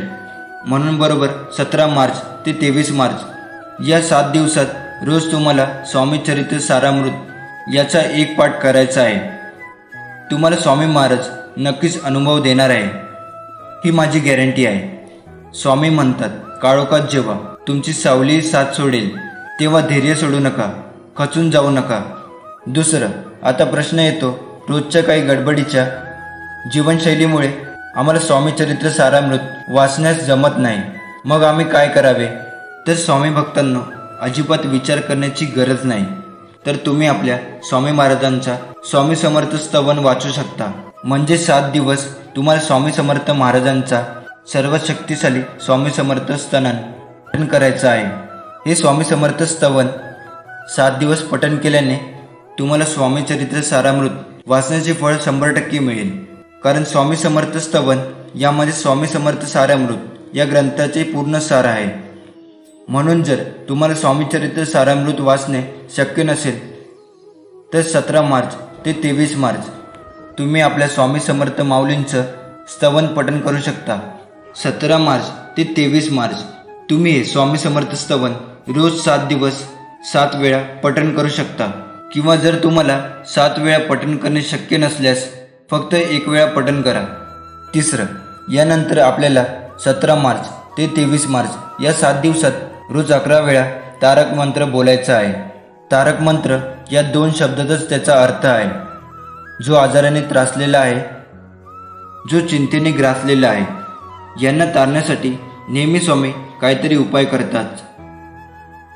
म्हणून बरोबर 17 मार्च ते 23 मार्च या 7 दिवसात रोज तुम्हाला स्वामी चरित्र सारामृत याचा 1 पाठ करायचा आहे. तुम्हाला स्वामी महाराज नक्कीच अनुभव देणार आहे, ही माझी गॅरंटी आहे. स्वामी म्हणतात, काळोखात जेव्हा तुमची सावली साथ सोडेल तेव्हा धैर्य सोडू नका, खचून जाऊ नका. दुसरं, आता प्रश्न येतो, रोजच्या काही गडबडीच्या जीवनशैलीमुळे आम्हाला स्वामी चरित्र सारामृत वाचण्यास जमत नाही, मग आम्ही काय करावे? तर स्वामी भक्तांनो, अजिबात विचार करण्याची गरज नाही. तर तुम्ही आपल्या स्वामी महाराजांचा स्वामी समर्थ स्तवन वाचू शकता. म्हणजे 7 दिवस तुम्हाला स्वामी समर्थ महाराजांचा सर्वात शक्तिशाली स्वामी समर्थ स्तवन पठण करायचं आहे. हे स्वामी समर्थ स्तवन 7 दिवस पठण केल्याने तुम्हाला स्वामी चरित्र सारामृत वाचण्याचे फळ 100% मिळेल. कारण स्वामी समर्थ स्तवन यामध्ये स्वामी समर्थ सारामृत या ग्रंथाचे पूर्ण सार आहे. म्हणून जर तुम्हाला स्वामी चरित्र सारामृत वाचणे शक्य नसेल तर 17 मार्च ते 23 मार्च तुम्ही आपल्या स्वामी समर्थ माऊलींचं स्तवन पठण करू शकता. 17 मार्च ते 23 मार्च तुम्ही हे स्वामी समर्थ स्तवन रोज 7 दिवस 7 वेळा पठण करू शकता. किंवा जर तुम्हाला 7 वेळा पठण करणे शक्य नसल्यास फक्त 1 वेळा पठण करा. तिसरं, यानंतर आपल्याला 17 मार्च ते 23 मार्च या 7 दिवसात रोज 11 वेळा तारक मंत्र बोलायचा आहे. तारक मंत्र या 2 शब्दातच त्याचा अर्थ आहे. जो आजाराने त्रासलेला आहे, जो चिंतेने ग्रासलेला आहे, यांना तारण्यासाठी नेहमी स्वामी काहीतरी उपाय करतात.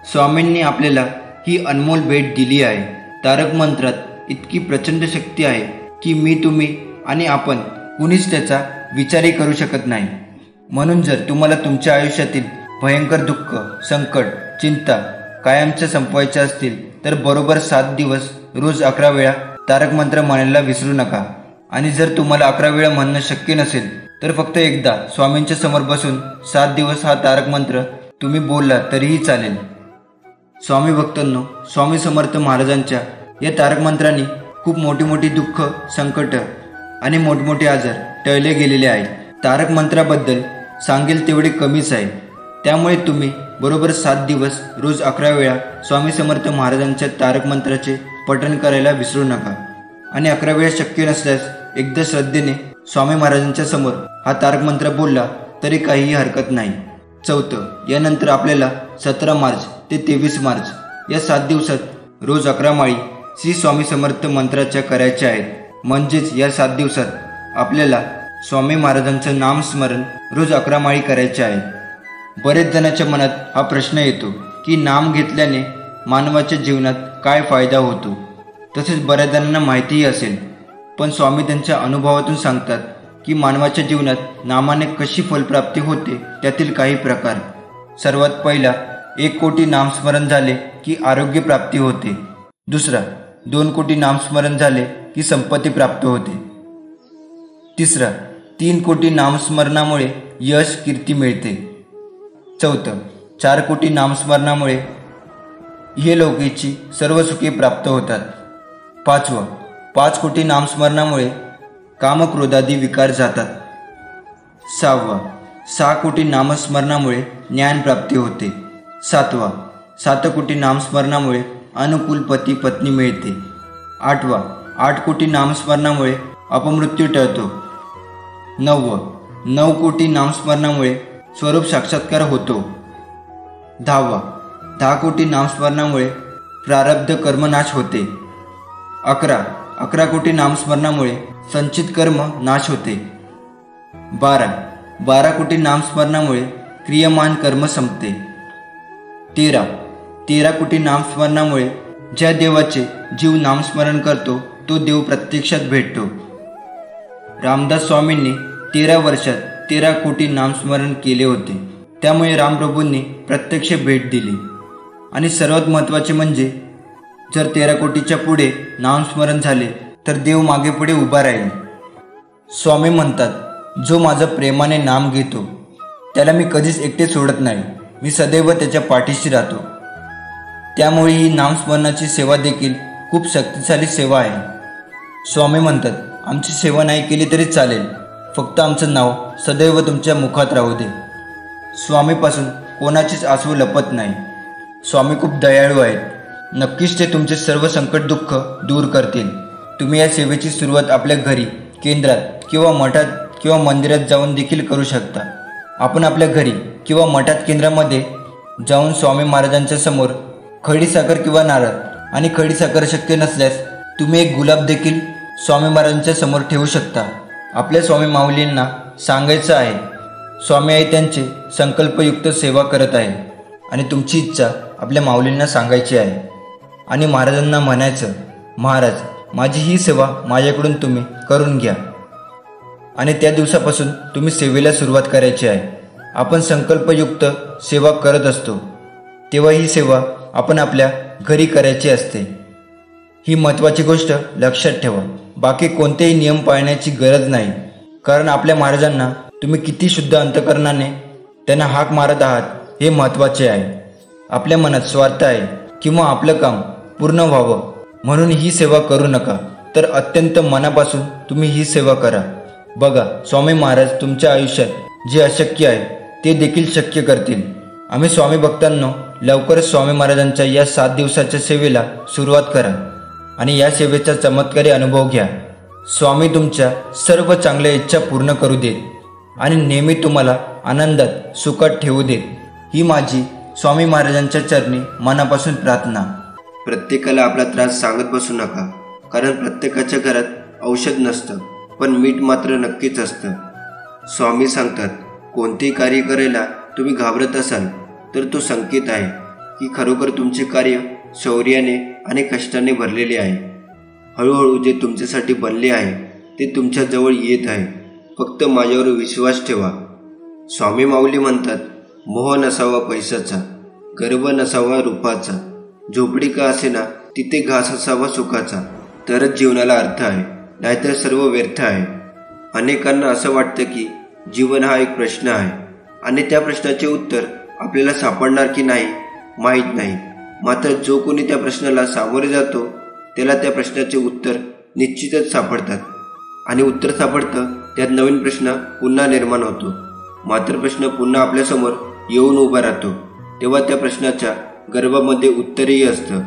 स्वामींनी आपल्याला ही अनमोल भेट दिली आहे. तारक मंत्रात इतकी प्रचंड शक्ती आहे की मी, तुम्ही आणि आपण कुणीच त्याचा विचारही करू शकत नाही. म्हणून जर तुम्हाला तुमच्या आयुष्यातील भयंकर दुःख, संकट, चिंता कायमच्या संपवायच्या असतील तर बरोबर 7 दिवस रोज 11 वेळा तारक मंत्र म्हणायला विसरू नका. आणि जर तुम्हाला 11 वेळा म्हणणं शक्य नसेल तर फक्त एकदा स्वामींच्या समोर बसून 7 दिवस हा तारक मंत्र तुम्ही बोलला तरीही चालेल. स्वामी भक्तांनो, स्वामी समर्थ महाराजांच्या या तारक मंत्रांनी खूप मोठी मोठी दुःख, संकट आणि मोठमोठे आजार टळले गेलेले आहेत. तारक मंत्राबद्दल सांगेल तेवढे कमीच आहे. त्यामुळे तुम्ही बरोबर 7 दिवस रोज 11 वेळा स्वामी समर्थ महाराजांच्या तारक मंत्राचे पठण करायला विसरू नका. आणि 11 वेळा शक्य नसल्यास एकदा श्रद्धेने स्वामी महाराजांच्या समोर हा तारक मंत्र बोलला तरी काहीही हरकत नाही. चौथं, यानंतर आपल्याला 17 मार्च ते 23 मार्च या 7 दिवसात रोज 11 माळी श्री स्वामी समर्थ मंत्राच्या करायच्या आहेत. म्हणजेच या 7 दिवसात आपल्याला स्वामी महाराजांचं नामस्मरण रोज 11 माळी करायचे आहे. बरेच जणांच्या मनात हा प्रश्न येतो की नाम घेतल्याने मानवाच्या जीवनात काय फायदा होतो. तसेच बऱ्याच जणांना माहितीही असेल, पण स्वामी त्यांच्या अनुभवातून सांगतात की मानवाच्या जीवनात नामाने कशी फलप्राप्ती होते त्यातील काही प्रकार. सर्वात पहिला, 1 कोटी नामस्मरण झाले की आरोग्य प्राप्ती होते. दुसरा, 2 कोटी नामस्मरण झाले की संपत्ती प्राप्त होते. तिसरा, 3 कोटी नामस्मरणामुळे यश, कीर्ती मिळते. चौथं, 4 कोटी नामस्मरणामुळे इहलौकीची सर्व सुखे प्राप्त होतात. पाचवं, 5 कोटी नामस्मरणामुळे कामक्रोधादी विकार जातात. 6वा, 6 कोटी नामस्मरणामुळे ज्ञानप्राप्ती होते. 7वा 7 कोटी नामस्मरणामुळे अनुकूल पती पत्नी मिळते. 8वा 8 कोटी नामस्मरणामुळे अपमृत्यू टळतो. 9 कोटी नामस्मरणामुळे स्वरूप साक्षात्कार होतो. 10 कोटी नामस्मरणामुळे प्रारब्ध कर्मनाश होते. 11 कोटी नामस्मरणामुळे संचित कर्म नाश होते. 12 कोटी नामस्मरणामुळे क्रियमान कर्म संपते. 13 कोटी नामस्मरणामुळे ज्या देवाचे जीव नामस्मरण करतो तो देव प्रत्यक्षात भेटतो. रामदास स्वामींनी 13 वर्षात 13 कोटी नामस्मरण केले होते. त्यामुळे रामप्रभूंनी प्रत्यक्ष भेट दिली. आणि सर्वात महत्त्वाचे म्हणजे जर 13 कोटीच्या पुढे नामस्मरण झाले तर देव मागे पुढे उभा राहील. स्वामी म्हणतात, जो माझं प्रेमाने नाम घेतो त्याला मी कधीच एकटे सोडत नाही. मी सदैव त्याच्या पाठीशी राहतो. त्यामुळे ही नामस्मरणाची सेवा देखील खूप शक्तिशाली सेवा आहे. स्वामी म्हणतात, आमची सेवा नाही केली तरी चालेल, फक्त आमचं नाव सदैव तुमच्या मुखात राहू दे. स्वामीपासून कोणाचीच आसू लपत नाही. स्वामी खूप दयाळू आहेत. नक्कीच ते तुमचे सर्व संकट दुःख दूर करतील. तुम्ही या सेवेची सुरुवात आपल्या घरी, केंद्रात किंवा मठात किंवा मंदिरात जाऊन देखील करू शकता. आपण आपल्या घरी किंवा मठात केंद्रामध्ये जाऊन स्वामी महाराजांच्या समोर खडीसाखर किंवा नारळ, आणि खडीसाखर शक्य नसल्यास तुम्ही एक गुलाब देखील स्वामी महाराजांच्या समोर ठेवू शकता. आपल्या स्वामी माऊलींना सांगायचं आहे, स्वामी आई त्यांचे संकल्पयुक्त सेवा करत आहे आणि तुमची इच्छा आपल्या माऊलींना सांगायची आहे. आणि महाराजांना म्हणायचं, महाराज माझी ही सेवा माझ्याकडून तुम्ही करून घ्या. आणि त्या दिवसापासून तुम्ही सेवेला सुरुवात करायची आहे. आपण संकल्पयुक्त सेवा करत असतो तेव्हा ही सेवा आपण आपल्या घरी करायची असते. ही महत्त्वाची गोष्ट लक्षात ठेवा. बाकी कोणतेही नियम पाळण्याची गरज नाही, कारण आपल्या महाराजांना तुम्ही किती शुद्ध अंतकरणाने त्यांना हाक मारत आहात हे महत्त्वाचे आहे. आपल्या मनात स्वार्थ आहे किंवा आपलं काम पूर्ण व्हावं म्हणून ही सेवा करू नका, तर अत्यंत मनापासून तुम्ही ही सेवा करा. बघा, स्वामी महाराज तुमच्या आयुष्यात जे अशक्य आहे ते देखील शक्य करतील. आम्ही स्वामी भक्तांनो, लवकरच स्वामी महाराजांच्या या 7 दिवसाच्या सेवेला सुरुवात करा आणि या सेवेचा चमत्कारी अनुभव घ्या. स्वामी तुमच्या सर्व चांगल्या इच्छा पूर्ण करू देत आणि नेहमी तुम्हाला आनंदात सुखात ठेवू देत. ही माझी स्वामी महाराजांच्या चरणी मनापासून प्रार्थना. प्रत्येकाला आपला त्रास सांगत बसू नका, कारण प्रत्येकाच्या घरात औषध नसतं, पण मीठ मात्र नक्कीच असतं. स्वामी सांगतात, कोणतेही कार्य करायला तुम्ही घाबरत असाल तर तो संकेत आहे की खरोखर तुमचे कार्य शौर्याने आणि कष्टाने भरलेले आहे. हळूहळू जे तुमच्यासाठी बनले आहे ते तुमच्या जवळ येत आहे. फक्त माझ्यावर विश्वास ठेवा. स्वामी माऊली म्हणतात, मोह नसावा पैशाचा, गर्व नसावा रूपाचा, झोपडी का असेना तिथे घास असावा सुखाचा, तरच जीवनाला अर्थ आहे, नाहीतर सर्व व्यर्थ आहे. अनेकांना असं वाटतं की जीवन हा एक प्रश्न आहे आणि त्या प्रश्नाचे उत्तर आपल्याला सापडणार की नाही माहीत नाही. मात्र जो कोणी त्या प्रश्नाला सामोरे जातो त्याला त्या प्रश्नाचे उत्तर निश्चितच सापडतात. आणि उत्तर सापडतं त्यात नवीन प्रश्न पुन्हा निर्माण होतो. मात्र प्रश्न पुन्हा आपल्यासमोर येऊन उभा राहतो तेव्हा त्या प्रश्नाच्या गर्भामध्ये उत्तरही असतं.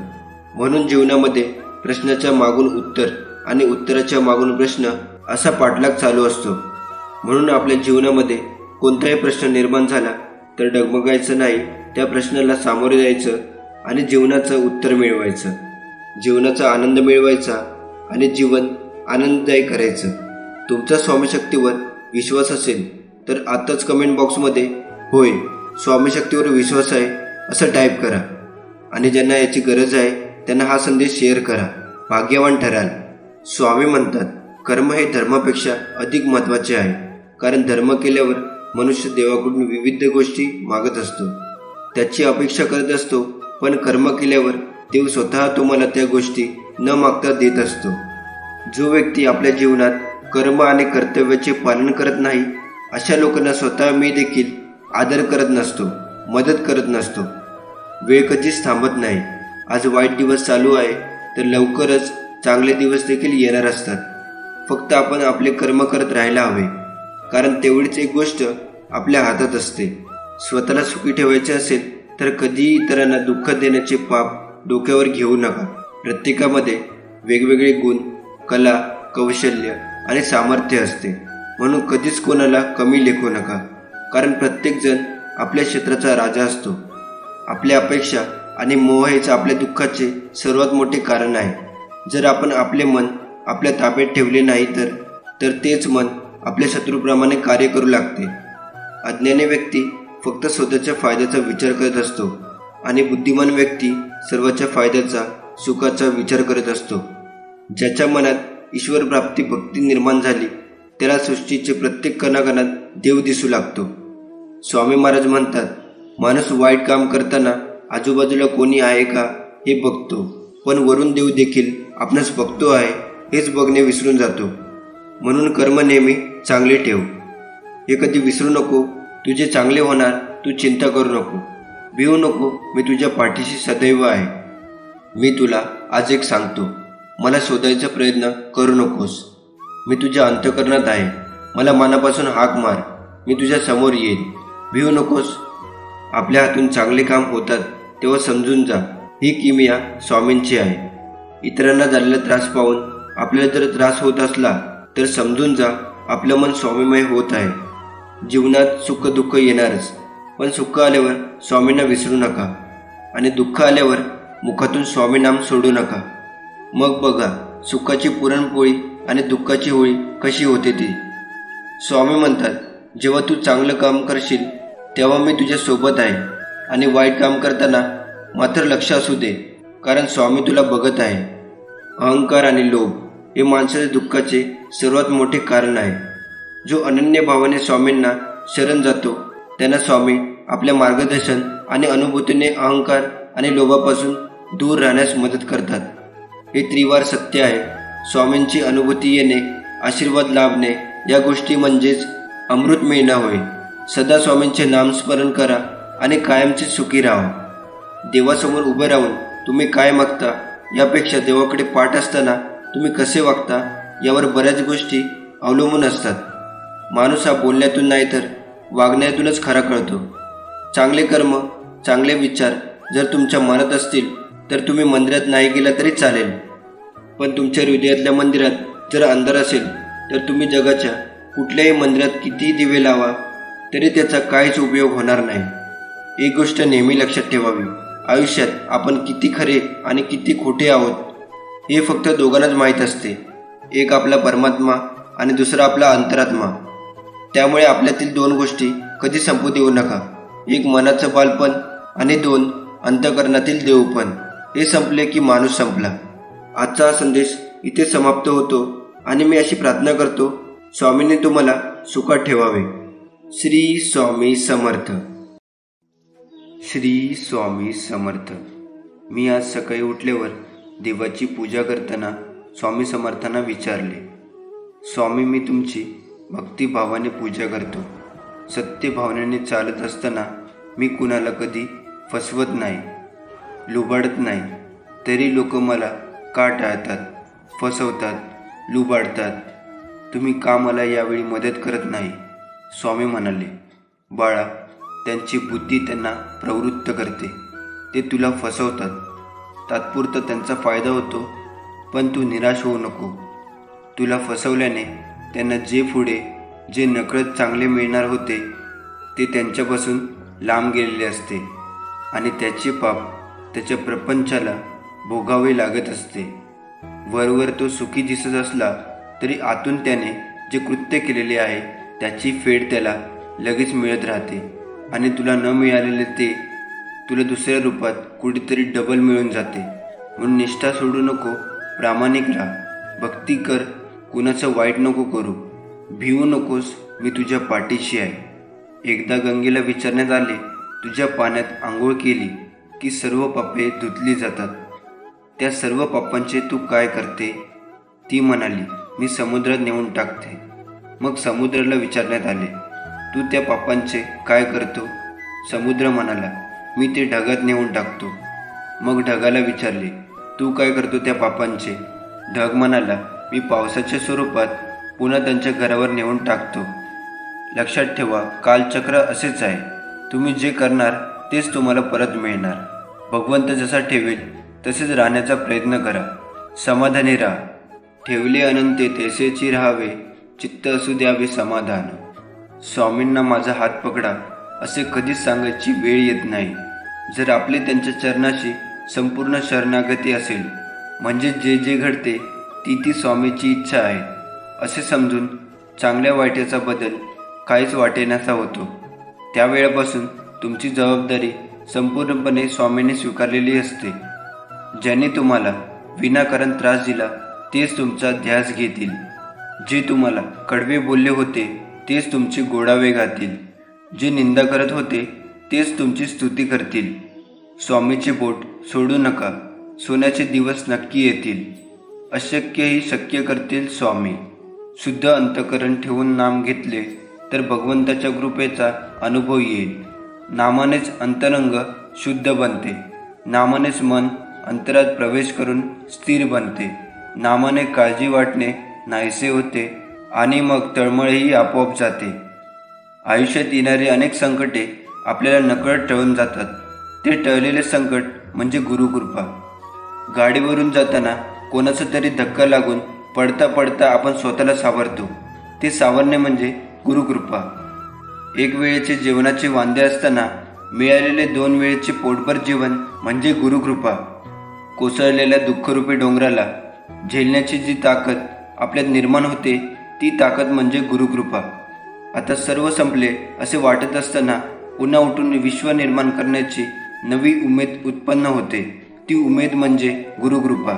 म्हणून जीवनामध्ये प्रश्नाच्या मागून उत्तर आणि उत्तराच्या मागून प्रश्न असा पाठलाग चालू असतो. म्हणून आपल्या जीवनामध्ये कोणताही प्रश्न निर्माण झाला तर डगमगायचं नाही, त्या प्रश्नाला सामोरे जायचं आणि जीवनाचं उत्तर मिळवायचं, जीवनाचा आनंद मिळवायचा आणि जीवन आनंददायी करायचं. तुमचा स्वामीशक्तीवर विश्वास असेल तर आताच कमेंट बॉक्समध्ये होय स्वामीशक्तीवर विश्वास आहे असं टाईप करा. आणि ज्यांना याची गरज आहे त्यांना हा संदेश शेअर करा. भाग्यवान ठराल. स्वामी म्हणतात, कर्म हे धर्मापेक्षा अधिक महत्त्वाचे आहे, कारण धर्म केल्यावर मनुष्य देवाकडून विविध गोष्टी मागत असतो, त्याची अपेक्षा करत असतो. पण कर्म केल्यावर देव स्वतः तुम्हाला त्या गोष्टी न मागता देत असतो. जो व्यक्ती आपल्या जीवनात कर्म आणि कर्तव्याचे पालन करत नाही अशा लोकांना स्वतः मी देखील आदर करत नसतो, मदत करत नसतो. वेळ कधीच थांबत नाही. आज वाईट दिवस चालू आहे तर लवकरच चांगले दिवस देखील येणार असतात. फक्त आपण आपले कर्म करत राहायला हवे, कारण तेवढीच एक गोष्ट आपल्या हातात असते. स्वतःला सुखी ठेवायचे असेल तर कधीही इतरांना दुःख देण्याचे पाप डोक्यावर घेऊ नका. प्रत्येकामध्ये वेगवेगळे गुण, कला, कौशल्य आणि सामर्थ्य असते, म्हणून कधीच कोणाला कमी लेखू नका. कारण प्रत्येक जण आपल्या क्षेत्राचा राजा असतो. आपल्या अपेक्षा आणि मोह हेच आपल्या दुःखाचे सर्वात मोठे कारण आहे. जर आपण आपले मन आपल्या ताब्यात ठेवले नाही तर तेच मन आपल्या शत्रूप्रमाणे कार्य करू लागते. अज्ञानी व्यक्ती फक्त स्वतःच्या फायद्याचा विचार करत असतो आणि बुद्धिमान व्यक्ती सर्वांच्या फायद्याचा, सुखाचा विचार करत असतो. ज्याच्या मनात ईश्वर प्राप्ती भक्ती निर्माण झाली त्याला सृष्टीचे प्रत्येक कणाकणात देव दिसू लागतो. स्वामी महाराज म्हणतात, माणूस वाईट काम करताना आजूबाजूला कोणी आहे का हे बघतो, पण वरून देव देखील आपणास बघतो आहे हेच बघणे विसरून जातो. म्हणून कर्म नेहमी चांगले ठेव. हे कधी विसरू नको, तुझे चांगले होणार, तू चिंता करू नको, भिवू नको, मी तुझ्या पाठीशी सदैव आहे. मी तुला आज एक सांगतो, मला शोधायचा प्रयत्न करू नकोस. मी तुझ्या अंतःकरणात आहे. मला मनापासून हाक मार, मी तुझ्या समोर येईन. भिवू नकोस. आपल्या हातून चांगले काम होतात तेव्हा समजून जा, ही किमया स्वामींची आहे. इतरांना झालेला त्रास पाहून आपल्याला जर त्रास होत असला तर समजून जा, आपलं मन स्वामीमय होत आहे. जीवनात सुख दुःख येणारच, पण सुख आल्यावर स्वामींना विसरू नका आणि दुःख आल्यावर मुखातून स्वामी नाम सोडू नका. मग बघा सुखाची पुरणपोळी आणि दुःखाची होळी कशी होते ती. स्वामी म्हणतात, जेव्हा तू चांगलं काम करशील तेव्हा मी तुझ्या सोबत आहे, आणि वाईट काम करताना मात्र लक्ष असू दे, कारण स्वामी तुला बघत आहे. अहंकार आणि लोभ हे माणसाच्या दुःखाचे सर्वात मोठे कारण आहे. जो अनन्य भावाने स्वामींना शरण जातो त्यांना स्वामी आपल्या मार्गदर्शन आणि अनुभूतीने अहंकार आणि लोभापासून दूर राहण्यास मदत करतात. हे त्रिवार सत्य आहे. स्वामींची अनुभूती येणे, आशीर्वाद लाभणे या गोष्टी म्हणजेच अमृत मिळणं होय. सदा स्वामींचे नामस्मरण करा आणि कायमचे सुखी राहा. देवासमोर उभे राहून तुम्ही काय मागता यापेक्षा देवाकडे पाठ असताना तुम्ही कसे वागता यावर बऱ्याच गोष्टी अवलंबून असतात. माणूस हा बोलण्यातून नाही तर वागण्यातूनच खरा कळतो. चांगले कर्म, चांगले विचार जर तुमच्या मनात असतील तर तुम्ही मंदिरात नाही गेला तरी चालेल, पण तुमच्या हृदयातल्या मंदिरात जर अंधार असेल तर तुम्ही जगाच्या कुठल्याही मंदिरात कितीही दिवे लावा तरी त्याचा काहीच उपयोग होणार नाही. एक गोष्ट नेहमी लक्षात ठेवावी, आयुष्यात आपण किती खरे आणि किती खोटे आहोत हे फक्त दोघांनाच माहीत असते. एक आपला परमात्मा आणि दुसरा आपला अंतरात्मा. त्यामुळे आपल्यातील दोन गोष्टी कधी संपू देऊ नका. एक मनाचं बालपण आणि दोन अंतःकरणातील देवपण. हे संपले की माणूस संपला. आजचा हा संदेश इथे समाप्त होतो आणि मी अशी प्रार्थना करतो, स्वामींनी तुम्हाला सुखात ठेवावे. श्री स्वामी समर्थ. श्री स्वामी समर्थ. मी आज सकाळी उठल्यावर देवाची पूजा करताना स्वामी समर्थांना विचारले, स्वामी मी तुमची भक्तिभावाने पूजा करतो. सत्य भावनेने चालत असताना मी कुणाला कधी फसवत नाही, लुबाडत नाही. तरी लोक मला का टाळतात, फसवतात, लुबाडतात? तुम्ही का मला यावेळी मदत करत नाही? स्वामी म्हणाले, बाळा, त्यांची बुद्धी त्यांना प्रवृत्त करते. ते तुला फसवतात. तात्पुरता त्यांचा फायदा होतो, पण तू निराश होऊ नको. तुला फसवल्याने त्यांना जे नकळत चांगले मिळणार होते ते त्यांच्यापासून लांब गेलेले असते आणि त्याचे पाप त्याच्या प्रपंचाला भोगावे लागत असते. वरवर तो सुखी दिसत असला तरी आतून त्याने जे कृत्य केलेले आहे त्याची फेड त्याला लगेच मिळत राहते आणि तुला न मिळालेले ते तुला दुसऱ्या रूपात कुठेतरी डबल मिळून जाते. म्हणून निष्ठा सोडू नको, प्रामाणिक राहा, भक्ती कर, कुणाचं वाईट नको करू, भिवू नकोस, मी तुझ्या पाठीशी आहे. एकदा गंगेला विचारण्यात आले, तुझ्या पाण्यात आंघोळ केली की सर्व पापे धुतली जातात, त्या सर्व पापांचे तू काय करते? ती म्हणाली, मी समुद्रात नेऊन टाकते. मग समुद्राला विचारण्यात आले, तू त्या पापांचे काय करतो? समुद्र म्हणाला, मी ते ढगात नेऊन टाकतो. मग ढगाला विचारले, तू काय करतो त्या पापांचे? ढग म्हणाला, मी पावसाच्या स्वरूपात पुन्हा त्यांच्या घरावर नेऊन टाकतो. लक्षात ठेवा, कालचक्र असेच आहे. तुम्ही जे करणार तेच तुम्हाला परत मिळणार. भगवंत जसा ठेवेल तसेच राहण्याचा प्रयत्न करा. समाधानी राहा. ठेवले अनंते तैसेची राहावे, चित्त असू द्यावे समाधान. स्वामींना माझा हात पकडा असे कधीच सांगायची वेळ येत नाही. जर आपली त्यांच्या चरणाशी संपूर्ण शरणागती असेल, म्हणजे जे जे घडते ती स्वामीची इच्छा आहे असे समजून चांगल्या वाईटाचा बदल काहीच वाटेनासा होतो. त्यावेळेपासून तुमची जबाबदारी संपूर्णपणे स्वामींनी स्वीकारलेली असते. ज्यांनी तुम्हाला विनाकारण त्रास दिला तेच तुमचा ध्यास घेतील. जे तुम्हाला कडवे बोलले होते तेच तुमचे गोडावे गातील. जे निंदा करत होते तेच तुमची स्तुती करतील. स्वामीचे बोट सोडू नका. सोन्याचे दिवस नक्की येतील. अशक्यही शक्य करतील स्वामी. शुद्ध अंतःकरण ठेवून नाम घेतले तर भगवंताच्या कृपेचा अनुभव येईल. नामानेच अंतरंग शुद्ध बनते. नामानेच मन अंतरात प्रवेश करून स्थिर बनते. नामाने काळजी वाटणे नाहीसे होते आणि मग तळमळही आपोआप जाते. आयुष्यात येणारी अनेक संकटे आपल्याला नकळत टळून जातात. ते टळलेले संकट म्हणजे गुरुकृपा. गाडीवरून जाताना कोणाचा तरी धक्का लागून पडता पडता आपण स्वतःला सावरतो. ते सावरणे म्हणजे गुरुकृपा. एक वेळेचे जेवणाचे वांदे असताना मिळालेले 2 वेळेचे पोटभर जेवण म्हणजे गुरुकृपा. कोसळलेल्या दुःखरूपी डोंगराला झेलण्याची जी ताकद आपल्यात निर्माण होते ती ताकद म्हणजे गुरुकृपा. आता सर्व संपले असे वाटत असताना पुन्हा उठून विश्व निर्माण करण्याची नवी उमेद उत्पन्न होते. ती उमेद म्हणजे गुरुकृपा.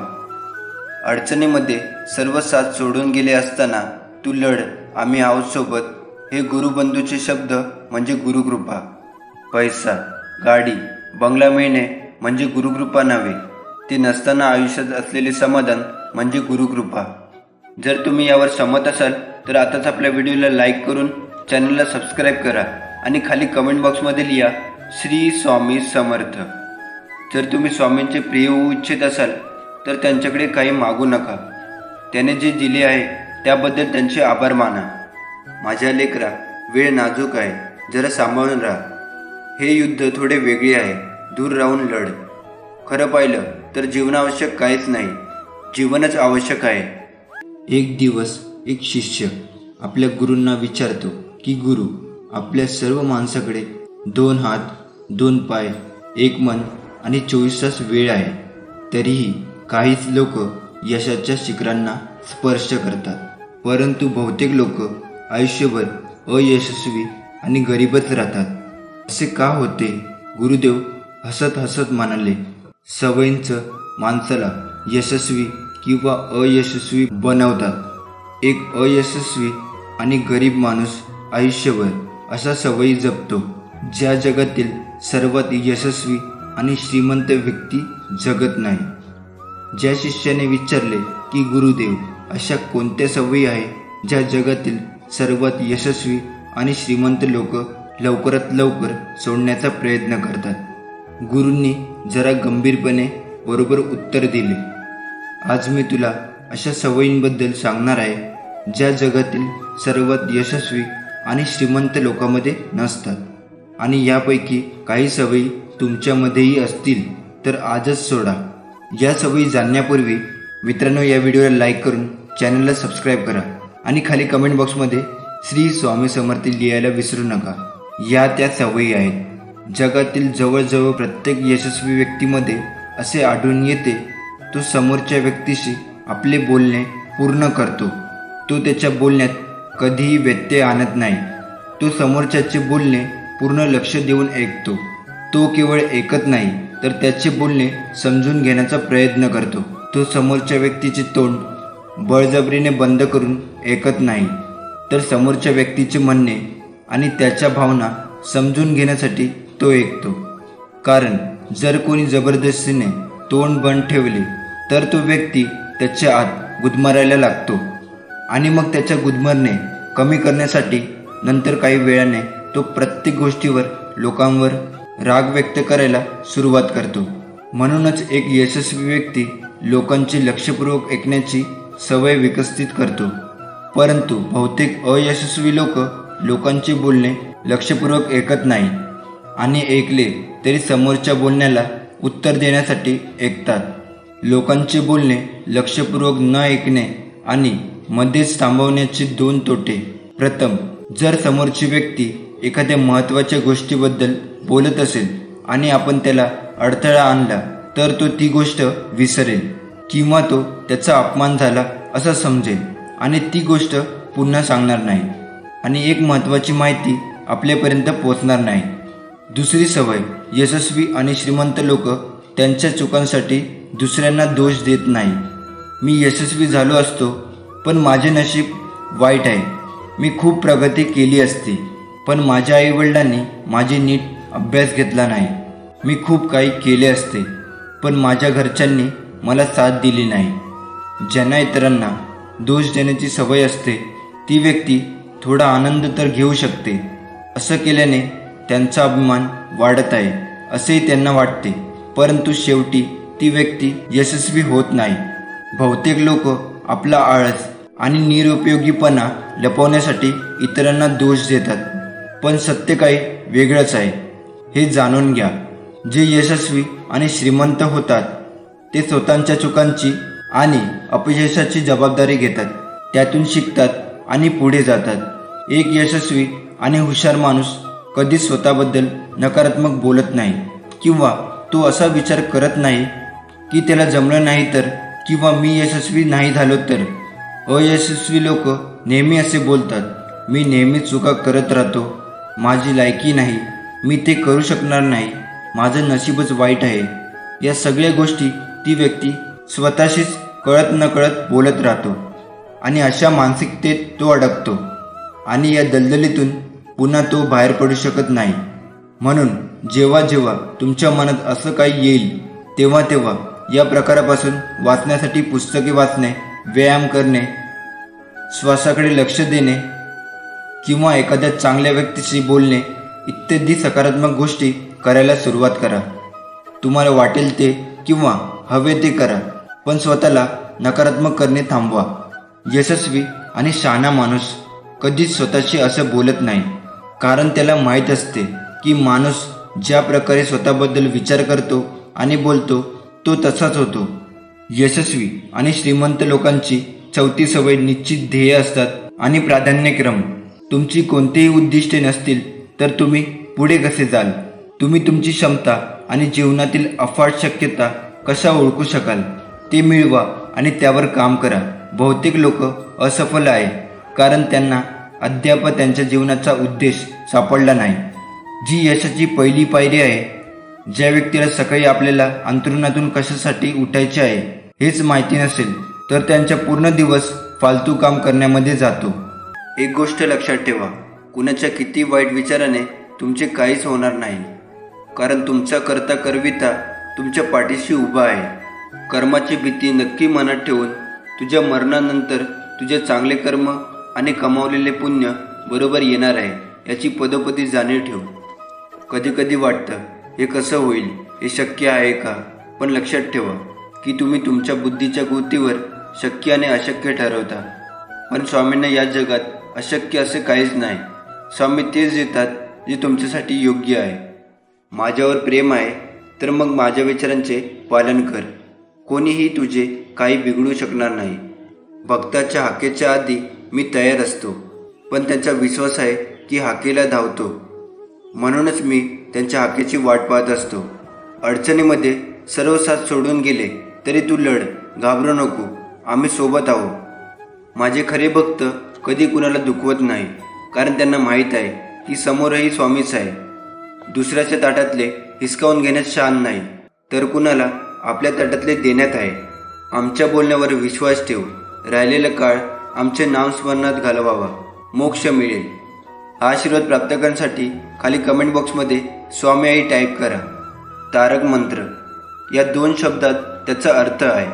अडचणीमध्ये सर्व साथ सोडून गेले असताना तू लढ, आम्ही आहोत सोबत, हे गुरुबंधूचे शब्द म्हणजे गुरुकृपा. पैसा, गाडी, बंगला मिळणे म्हणजे गुरुकृपा नव्हे. ते नसताना आयुष्यात असलेले समाधान म्हणजे गुरुकृपा. जर तुम्ही यावर सहमत असाल तर आताच आपल्या व्हिडिओला लाईक करून चॅनलला सबस्क्राईब करा आणि खाली कमेंट बॉक्समध्ये लिहा श्री स्वामी समर्थ. जर तुम्ही स्वामींचे प्रिय होऊ इच्छित असाल तर त्यांच्याकडे काही मागू नका. त्याने जे दिले आहे त्याबद्दल त्यांचे आभार माना. माझ्या लेकरा, वेळ नाजूक आहे, जरा सांभाळून राहा. हे युद्ध थोडे वेगळे आहे. दूर राहून लढ. खरं पाहिलं तर जीवनावश्यक काहीच नाही, जीवनच आवश्यक आहे. एक दिवस एक शिष्य आपल्या गुरूंना विचारतो की गुरु, आपल्या सर्व माणसाकडे 2 हात, 2 पाय, 1 मन आणि 24 तास वेळ आहे. तरीही काहीच लोक यशाच्या शिखरांना स्पर्श करतात, परंतु बहुतेक लोक आयुष्यभर अयशस्वी आणि गरीबच राहतात. असे का होते? गुरुदेव हसत हसत म्हणाले, सवयींचं माणसाला यशस्वी किंवा अयशस्वी बनवतात. एक अयशस्वी आणि गरीब माणूस आयुष्यभर अशा सवयी जपतो ज्या जगातील सर्वात यशस्वी आणि श्रीमंत व्यक्ती जगत नाही. ज्या शिष्याने विचारले की गुरुदेव, अशा कोणत्या सवयी आहे ज्या जगातील सर्वात यशस्वी आणि श्रीमंत लोक लवकरात लवकर सोडण्याचा प्रयत्न करतात? गुरूंनी जरा गंभीरपणे बरोबर उत्तर दिले, आज मी तुला अशा सवयींबद्दल सांगणार आहे ज्या जगातील सर्वात यशस्वी आणि श्रीमंत लोकांमध्ये नसतात. आणि यापैकी काही सवयी तुमच्यामध्येही असतील तर आजच सोडा. या सवयी जाणण्यापूर्वी मित्रांनो, या व्हिडिओला लाईक करून चॅनलला सबस्क्राईब करा आणि खाली कमेंट बॉक्समध्ये श्री स्वामी समर्थ लिहायला विसरू नका. या त्या सवयी आहेत. जगातील जवळजवळ प्रत्येक यशस्वी व्यक्तीमध्ये असे आढळून येते, तो समोरच्या व्यक्तीशी आपले बोलणे पूर्ण करतो. तो त्याच्या बोलण्यात कधीही व्यत्यय आणत नाही. तो समोरच्याचे बोलणे पूर्ण लक्ष देऊन ऐकतो. तो केवळ ऐकत नाही तर त्याचे बोलणे समजून घेण्याचा प्रयत्न करतो. तो समोरच्या व्यक्तीचे तोंड बळजबरीने बंद करून ऐकत नाही, तर समोरच्या व्यक्तीचे म्हणणे आणि त्याच्या भावना समजून घेण्यासाठी तो ऐकतो. कारण जर कोणी जबरदस्तीने तोंड बंद ठेवले तर तो व्यक्ती त्याच्या आत गुदमरायला लागतो आणि मग त्याच्या गुदमरणे कमी करण्यासाठी नंतर काही वेळाने तो प्रत्येक गोष्टीवर लोकांवर राग व्यक्त करायला सुरुवात करतो. म्हणूनच एक यशस्वी व्यक्ती लोकांचे लक्षपूर्वक ऐकण्याची सवय विकसित करतो. परंतु बहुतेक अयशस्वी लोक लोकांचे बोलणे लक्षपूर्वक ऐकत नाही आणि ऐकले तरी समोरच्या बोलण्याला उत्तर देण्यासाठी ऐकतात. लोकांचे बोलणे लक्षपूर्वक न ऐकणे आणि मध्येच थांबवण्याचे 2 तोटे. प्रथम, जर समोरची व्यक्ती एखाद्या महत्त्वाच्या गोष्टीबद्दल बोलत असेल आणि आपण त्याला अडथळा आणला तर तो ती गोष्ट विसरेल किंवा तो त्याचा अपमान झाला असं समजेल आणि ती गोष्ट पुन्हा सांगणार नाही आणि एक महत्त्वाची माहिती आपल्यापर्यंत पोचणार नाही. दुसरी सवय, यशस्वी आणि श्रीमंत लोक त्यांच्या चुकांसाठी दुसऱ्यांना दोष देत नाही. मी यशस्वी झालो असतो पण माझे नशीब वाईट आहे. मी खूप प्रगती केली असती पण माझ्या आईवडिलांनी माझे नीट अभ्यास घेतला नाही. मी खूप काही केले असते पण माझ्या घरच्यांनी मला साथ दिली नाही. ज्यांना इतरांना दोष देण्याची सवय असते ती व्यक्ती थोडा आनंद तर घेऊ शकते. असं केल्याने त्यांचा अभिमान वाढत आहे असेही त्यांना वाटते, परंतु शेवटी ती व्यक्ती यशस्वी होत नाही. बहुतेक लोक आपला आळस आणि निरुपयोगीपणा लपवण्यासाठी इतरांना दोष देतात, पण सत्य काही वेगळंच आहे हे जाणून घ्या. जे यशस्वी आणि श्रीमंत होतात ते स्वतःच्या चुकांची आणि अपयशाची जबाबदारी घेतात, त्यातून शिकतात आणि पुढे जातात. एक यशस्वी आणि हुशार माणूस कधीच स्वतःबद्दल नकारात्मक बोलत नाही किंवा तो असा विचार करत नाही की त्याला जमलं नाही तर किंवा मी यशस्वी नाही झालो तर. अयशस्वी लोक नेहमी असे बोलतात, मी नेहमी चुका करत राहतो, माझी लायकी नाही, मी ते करू शकणार नाही, माझं नशीबच वाईट आहे. या सगळ्या गोष्टी ती व्यक्ती स्वतःशीच कळत नकळत बोलत राहतो आणि अशा मानसिकतेत तो अडकतो आणि या दलदलीतून पुन्हा तो बाहेर पडू शकत नाही. म्हणून जेव्हा जेव्हा तुमच्या मनात असं काही येईल तेव्हा तेव्हा या प्रकारापासून वाचण्यासाठी पुस्तके वाचणे, व्यायाम करणे, श्वासाकडे लक्ष देणे किंवा एखाद्या चांगल्या व्यक्तीशी बोलणे इत्यादी सकारात्मक गोष्टी करायला सुरुवात करा. तुम्हाला वाटेल ते किंवा हवे ते करा, पण स्वतःला नकारात्मक करणे थांबवा. यशस्वी आणि शहाणा माणूस कधीच स्वतःशी असं बोलत नाही, कारण त्याला माहीत असते की माणूस ज्या प्रकारे स्वतःबद्दल विचार करतो आणि बोलतो तो तसाच होतो. यशस्वी आणि श्रीमंत लोकांची चौथी सवय निश्चित ध्येय असतात आणि प्राधान्यक्रम. तुमची कोणतीही उद्दिष्टे नसतील तर तुम्ही पुढे कसे जाल? तुम्ही तुमची क्षमता आणि जीवनातील अफाट शक्यता कशा ओळखू शकाल? ते मिळवा आणि त्यावर काम करा. बहुतेक लोक असफल आहे कारण त्यांना अद्याप त्यांच्या जीवनाचा उद्देश सापडला नाही, जी यशाची पहिली पायरी आहे. ज्या व्यक्तीला सकाळी आपल्याला अंथरुणातून कशासाठी उठायचे आहे हेच माहिती नसेल तर त्यांचा पूर्ण दिवस फालतू काम करण्यामध्ये जातो. एक गोष्ट लक्षात ठेवा, कुणाच्या किती वाईट विचाराने तुमचे काहीच होणार नाही, कारण तुमचा करता करविता तुमच्या पाठीशी उभा आहे. कर्माची भीती नक्की मनात ठेवून तुझ्या मरणानंतर तुझे चांगले कर्म आणि कमावलेले पुण्य बरोबर येणार आहे याची पदोपदी जाणीव ठेव. कधी कधी वाटतं हे कसं होईल, हे शक्य आहे का? पण लक्षात ठेवा की तुम्ही तुमच्या बुद्धीच्या कृतीवर शक्य आणि अशक्य ठरवता. पण स्वामींना या जगात अशक्य असे काहीच नाही. स्वामी तेच देतात जे तुमच्यासाठी योग्य आहे. माझ्यावर प्रेम आहे तर मग माझ्या विचारांचे पालन कर. कोणीही तुझे काही बिघडू शकणार नाही. भक्ताच्या हाकेच्या आधी मी तयार असतो, पण त्यांचा विश्वास आहे की हाकेला धावतो, म्हणूनच मी त्यांच्या हाकेची वाट पाहत असतो. अडचणीमध्ये सर्व साथ सोडून गेले तरी तू लढ, घाबरू नको, आम्ही सोबत आहोत. माझे खरे भक्त कधी कुणाला दुखवत नाही, कारण त्यांना माहीत आहे की समोरही स्वामीच आहे. दुसऱ्याच्या ताटातले हिसकावून घेण्यात शान नाही, तर कुणाला आपल्या ताटातले देण्यात आहे. आमच्या बोलण्यावर विश्वास ठेव. राहिलेला काळ आमचे नामस्मरणात घालवावा, मोक्ष मिळेल. हा आशीर्वाद प्राप्त करण्यासाठी खाली कमेंट बॉक्समध्ये स्वामी आई टाईप करा. तारक मंत्र या 2 शब्दात त्याचा अर्थ आहे,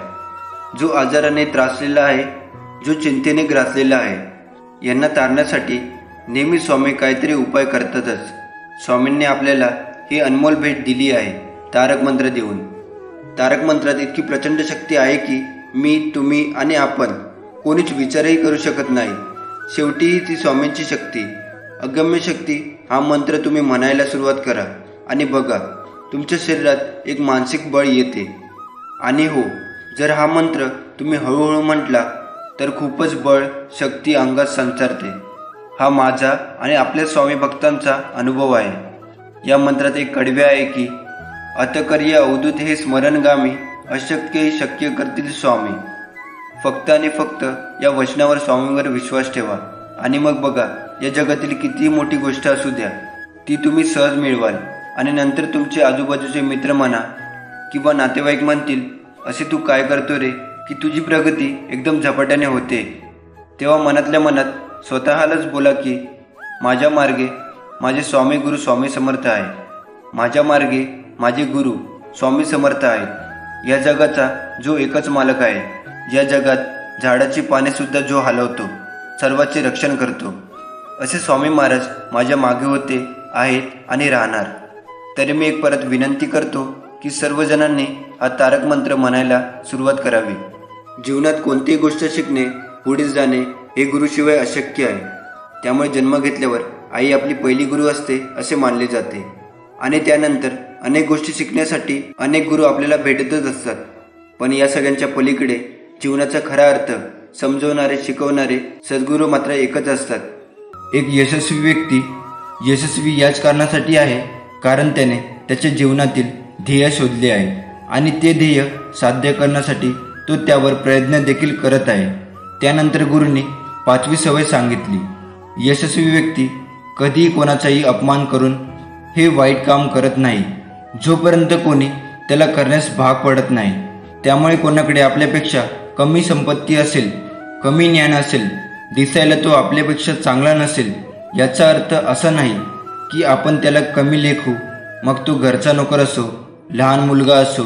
जो आजाराने त्रासलेला आहे, जो चिंतेने ग्रासलेला आहे, यांना तारण्यासाठी नेहमी स्वामी काहीतरी उपाय करतातच. स्वामींनी आपल्याला ही अनमोल भेट दिली आहे तारक मंत्र देऊन. तारक मंत्रात इतकी प्रचंड शक्ती आहे की मी, तुम्ही आणि आपण कोणीच विचारही करू शकत नाही. शेवटी ती स्वामींची शक्ती. अगम्य शक्ती हा मंत्र तुम्ही म्हणायला सुरुवात करा आणि बघा तुमच्या शरीरात एक मानसिक बळ येते. आणि हो, जर हा मंत्र तुम्ही हळूहळू म्हटला तर खूपच बळ, शक्ती अंगात संचारते. हा माझा आणि आपल्या स्वामी भक्तांचा अनुभव आहे. या मंत्रात एक कडवे आहे की अतकर्य अवधूत हे स्मरणगामी अशक्य हे शक्य करतील स्वामी. फक्त आणि फक्त या वचनावर स्वामीवर विश्वास ठेवा आणि मग बघा या जगातील कितीही मोठी गोष्ट असू द्या ती तुम्ही सहज मिळवाल. आणि नंतर तुमचे आजूबाजूचे मित्र म्हणा किंवा नातेवाईक म्हणतील, असे तू काय करतो रे, की तुझी प्रगती एकदम झपाट्याने होते. तेव्हा मनातल्या मनात स्वतःलाच बोला की माझ्या मार्गे माझे स्वामी गुरु स्वामी समर्थ आहे. माझ्या मार्गे माझे गुरु स्वामी समर्थ आहेत. या जगाचा जो एकच मालक आहे, या जगात झाडाची पाने सुद्धा जो हलवतो, सर्वांचे रक्षण करतो, असे स्वामी महाराज माझ्या मागे होते, आहेत आणि राहणार. तरी मी एक परत विनंती करतो की सर्वजणांनी हा तारक मंत्र म्हणायला सुरुवात करावी. जीवनात कोणतीही गोष्ट शिकणे, पुढे जाणे हे गुरुशिवाय अशक्य आहे. त्यामुळे जन्म घेतल्यावर आई आपली पहिली गुरु असते असे मानले जाते. आणि त्यानंतर अनेक गोष्टी शिकण्यासाठी अनेक गुरु आपल्याला भेटतच असतात. पण या सगळ्यांच्या पलीकडे जीवनाचा खरा अर्थ समजवणारे, शिकवणारे सद्गुरू मात्र एकच असतात. एक यशस्वी व्यक्ती यशस्वी याच कारणासाठी आहे कारण त्याने त्याच्या जीवनातील ध्येय शोधले आहे आणि ते ध्येय साध्य करण्यासाठी तो त्यावर प्रयत्न देखील करत आहे. त्यानंतर गुरूंनी 5वी सवय सांगितली. यशस्वी व्यक्ती कधीही कोणाचाही अपमान करून हे वाईट काम करत नाही जोपर्यंत कोणी त्याला करण्यास भाग पडत नाही. त्यामुळे कोणाकडे आपल्यापेक्षा कमी संपत्ती असेल, कमी ज्ञान असेल, दिसायला तो आपल्यापेक्षा चांगला नसेल, याचा अर्थ असा नाही की आपण त्याला कमी लेखू. मग तो घरचा नोकर असो, लहान मुलगा असो,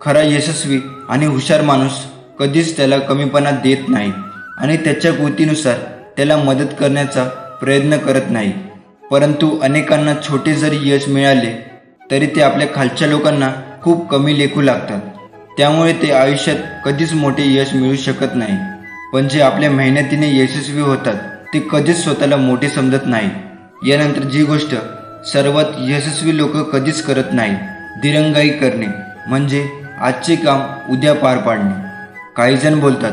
खरा यशस्वी आणि हुशार माणूस कधीच त्याला कमीपणा देत नाही आणि त्याच्या कृतीनुसार त्याला मदत करण्याचा प्रयत्न करत नाही. परंतु अनेकांना छोटे जरी यश मिळाले तरी ते आपल्या खालच्या लोकांना खूप कमी लेखू लागतात. त्यामुळे ते आयुष्यात कधीच मोठे यश मिळू शकत नाही. पण जे आपल्या मेहनतीने यशस्वी होतात ते कधीच स्वतःला मोठे समजत नाही. यानंतर जी गोष्ट सर्वात यशस्वी लोक कधीच करत नाही, दिरंगाई करणे, म्हणजे आजचे काम उद्या पार पाडणे. काही जण बोलतात,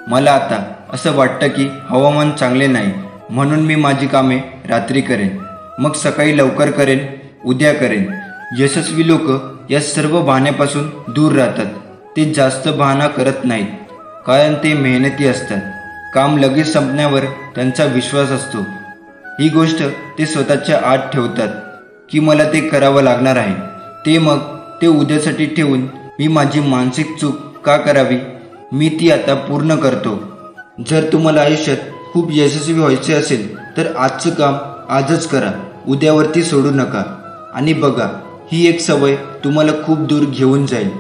मला आता असं वाटतं की हवामान चांगले नाही म्हणून मी माझी कामे रात्री करेन, मग सकाळी लवकर करेन, उद्या करेन. यशस्वी लोक या सर्व बहाण्यापासून दूर राहतात. ते जास्त बहाणा करत नाहीत कारण ते मेहनती असतात. काम लगेच संपण्यावर त्यांचा विश्वास असतो. ही गोष्ट ते स्वतःच्या आत ठेवतात की मला ते करावं लागणार आहे. मग ते उद्यासाठी ठेवून मी माझी मानसिक चूक का करावी, मी ती आता पूर्ण करतो. जर तुम्हाला आयुष्यात खूप यशस्वी व्हायचे असेल तर आजचं काम आजच करा, उद्यावरती सोडू नका. आणि बघा, ही एक सवय तुम्हाला खूप दूर घेऊन जाईल.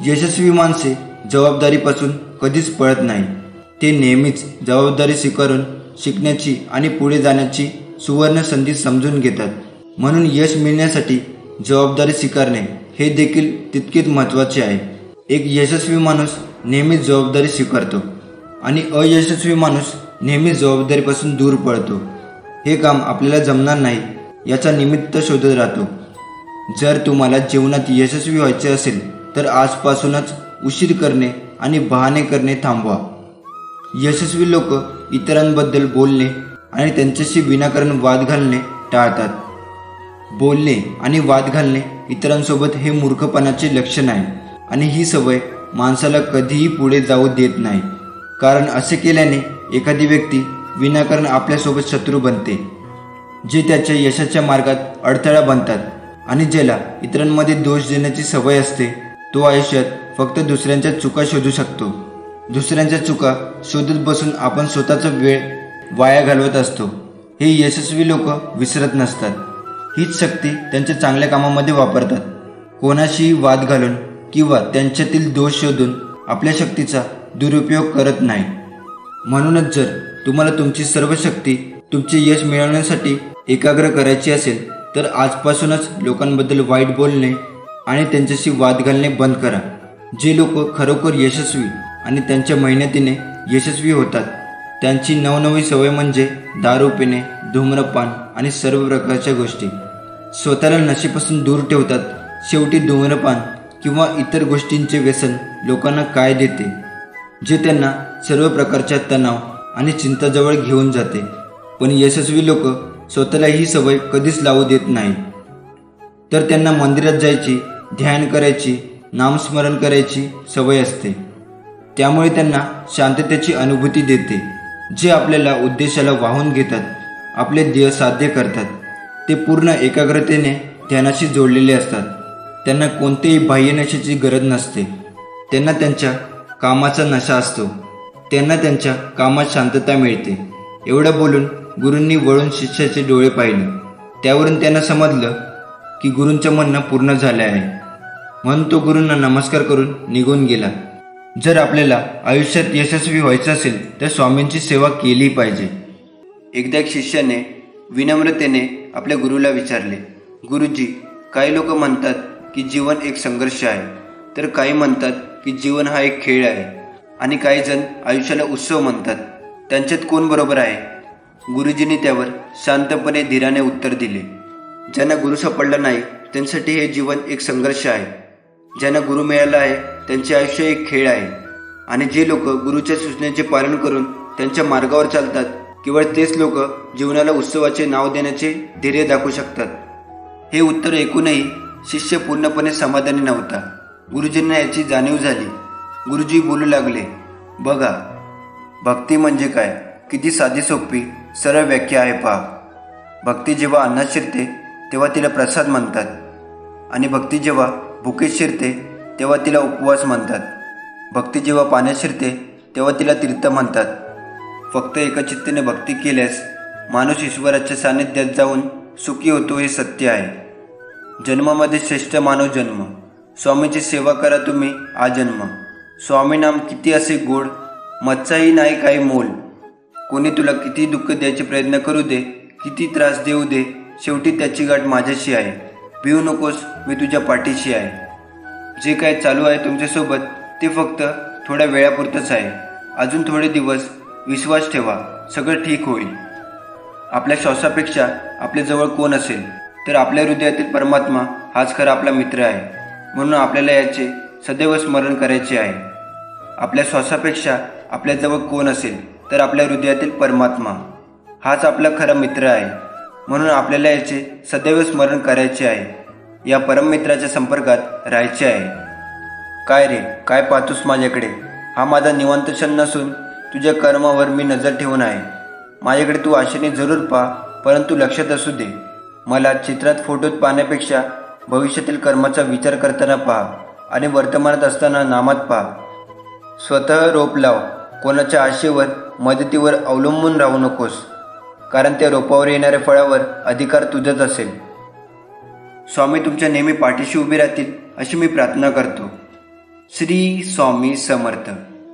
यशस्वी माणसे जबाबदारीपासून कधीच पळत नाही. ते नेहमीच जबाबदारी स्वीकारून शिकण्याची आणि पुढे जाण्याची सुवर्ण संधी समजून घेतात. म्हणून यश मिळण्यासाठी जबाबदारी स्वीकारणे हे देखील तितकेच महत्त्वाचे आहे. एक यशस्वी माणूस नेहमीच जबाबदारी स्वीकारतो आणि अयशस्वी माणूस नेहमीच जबाबदारीपासून दूर पळतो. हे काम आपल्याला जमणार नाही याचा निमित्त शोधत राहतो. जर तुम्हाला जीवनात यशस्वी व्हायचे असेल तर आजपासूनच उशीर करणे आणि बहाणे करणे थांबवा. यशस्वी लोक इतरांबद्दल बोलणे आणि त्यांच्याशी विनाकारण वाद घालणे टाळतात. बोलणे आणि वाद घालणे इतरांसोबत हे मूर्खपणाचे लक्षण आहे आणि ही सवय माणसाला कधीही पुढे जाऊ देत नाही. कारण असे केल्याने एखादी व्यक्ती विनाकारण आपल्यासोबत शत्रू बनते, जे त्याच्या यशाच्या मार्गात अडथळा बनतात. आणि ज्याला इतरांमध्ये दोष देण्याची सवय असते तो आयुष्यात फक्त दुसऱ्यांच्या चुका शोधू शकतो. दुसऱ्यांच्या चुका शोधत बसून आपण स्वतःचा वेळ वाया घालवत असतो. हे यशस्वी लोक विसरत नसतात. हीच शक्ती त्यांच्या चांगल्या कामामध्ये वापरतात. कोणाशीही वाद घालून किंवा त्यांच्यातील दोष शोधून आपल्या शक्तीचा दुरुपयोग करत नाही. म्हणूनच जर तुम्हाला तुमची सर्व शक्ती तुमचे यश मिळवण्यासाठी एकाग्र करायची असेल तर आजपासूनच लोकांबद्दल वाईट बोलणे आणि त्यांच्याशी वाद घालणे बंद करा. जे लोक खरोखर यशस्वी आणि त्यांच्या मेहनतीने यशस्वी होतात त्यांची नवनवी सवय म्हणजे दारू पिणे, धूम्रपान आणि सर्व प्रकारच्या गोष्टी. स्वतःला नशेपासून दूर ठेवतात. शेवटी धूम्रपान किंवा इतर गोष्टींचे व्यसन लोकांना काय देते, जे त्यांना सर्व प्रकारच्या तणाव आणि चिंताजवळ घेऊन जाते. पण यशस्वी लोक स्वतःला ही सवय कधीच लावू देत नाही. तर त्यांना मंदिरात जायची, ध्यान करायची, नामस्मरण करायची सवय असते. त्यामुळे त्यांना शांततेची अनुभूती देते. जे आपल्याला उद्देशाला वाहून घेतात, आपले ध्येय साध्य करतात, ते पूर्ण एकाग्रतेने ध्यानाशी जोडलेले असतात. त्यांना कोणतेही बाह्य नशेची गरज नसते. त्यांना त्यांच्या कामाचा नशा असतो. त्यांना त्यांच्या कामात शांतता मिळते. एवढं बोलून गुरूंनी वळून शिष्याचे डोळे पाहिले. त्यावरून त्यांना समजलं की गुरूंचं म्हणणं पूर्ण झालं आहे. म्हणून तो गुरूंना नमस्कार करून निघून गेला. जर आपल्याला आयुष्यात यशस्वी व्हायचं असेल तर स्वामींची सेवा केली पाहिजे. एकदा एक शिष्याने विनम्रतेने आपल्या गुरुला विचारले, गुरुजी, काही लोक म्हणतात की जीवन एक संघर्ष आहे, तर काही म्हणतात की जीवन हा एक खेळ आहे, आणि काही जण आयुष्याला उत्सव म्हणतात. त्यांच्यात कोण बरोबर आहे? गुरुजींनी त्यावर शांतपणे धीराने उत्तर दिले, ज्यांना गुरु सापडला नाही त्यांच्यासाठी हे जीवन एक संघर्ष आहे. ज्यांना गुरु मिळाला आहे त्यांचे आयुष्य एक खेळ आहे. आणि जे लोक गुरुच्या सूचनेचे पालन करून त्यांच्या मार्गावर चालतात, केवळ तेच लोक जीवनाला उत्सवाचे नाव देण्याचे धैर्य दाखवू शकतात. हे उत्तर ऐकूनही शिष्य पूर्णपणे समाधानी नव्हता. गुरुजींना याची जाणीव झाली. गुरुजी बोलू लागले, बघा, भक्ती म्हणजे काय? किती साधी सोपी सरळ व्याख्या आहे पहा. भक्ती जेव्हा अन्नात शिरते तेव्हा तिला प्रसाद म्हणतात, आणि भक्ती जेव्हा भुकेत शिरते तेव्हा तिला उपवास म्हणतात. भक्ती जेव्हा पाण्यात शिरते तेव्हा तिला तीर्थ म्हणतात. फक्त एकचित्तेने भक्ती केल्यास माणूस ईश्वराच्या सान्निध्यात जाऊन सुखी होतो, हे सत्य आहे. जन्मामध्ये श्रेष्ठ मानव जन्म. स्वामीची सेवा करा तुम्ही आजन्म. स्वामी नाम किती असे गोड, मच्छाही नाही काही मोल. कोणी तुला किती दुःख द्यायचे प्रयत्न करू दे, किती त्रास देऊ दे, शेवटी त्याची गाठ माझ्याशी आहे. भिवू नकोस, मी तुझ्या पाठीशी आहे. जे काय चालू आहे तुमच्यासोबत ते फक्त थोड्या वेळापुरतंच आहे. अजून थोडे दिवस विश्वास ठेवा, सगळं ठीक होईल. आपल्या श्वासापेक्षा आपल्याजवळ कोण असेल? तर आपल्या हृदयातील परमात्मा हाच खरा आपला मित्र आहे. म्हणून आपल्याला याचे सदैव स्मरण करायचे आहे. आपल्या श्वासापेक्षा आपल्याजवळ कोण असेल? तर आपल्या हृदयातील परमात्मा हाच आपला खरा मित्र आहे. म्हणून आपल्याला याचे सदैव स्मरण करायचे आहे. या परममित्राच्या संपर्कात राहायचे आहे. काय रे, काय पाहतोस माझ्याकडे? हा माझा निवांत क्षण नसून तुझ्या कर्मावर मी नजर ठेवून आहे. माझ्याकडे तू आशेने जरूर पहा, परंतु लक्षात असू दे, मला चित्रात फोटोत पाहण्यापेक्षा भविष्यातील कर्माचा विचार करताना पहा, आणि वर्तमानात असताना नामात पहा. स्वतः रोप लाव. कोणाच्या आशेवर, मदतीवर अवलंबून राहू नकोस, कारण त्या रोपावर येणाऱ्या फळावर अधिकार तुझाच असेल. स्वामी तुमच्या नेहमी पाठीशी उभे राहतील अशी मी प्रार्थना करतो. श्री स्वामी समर्थ.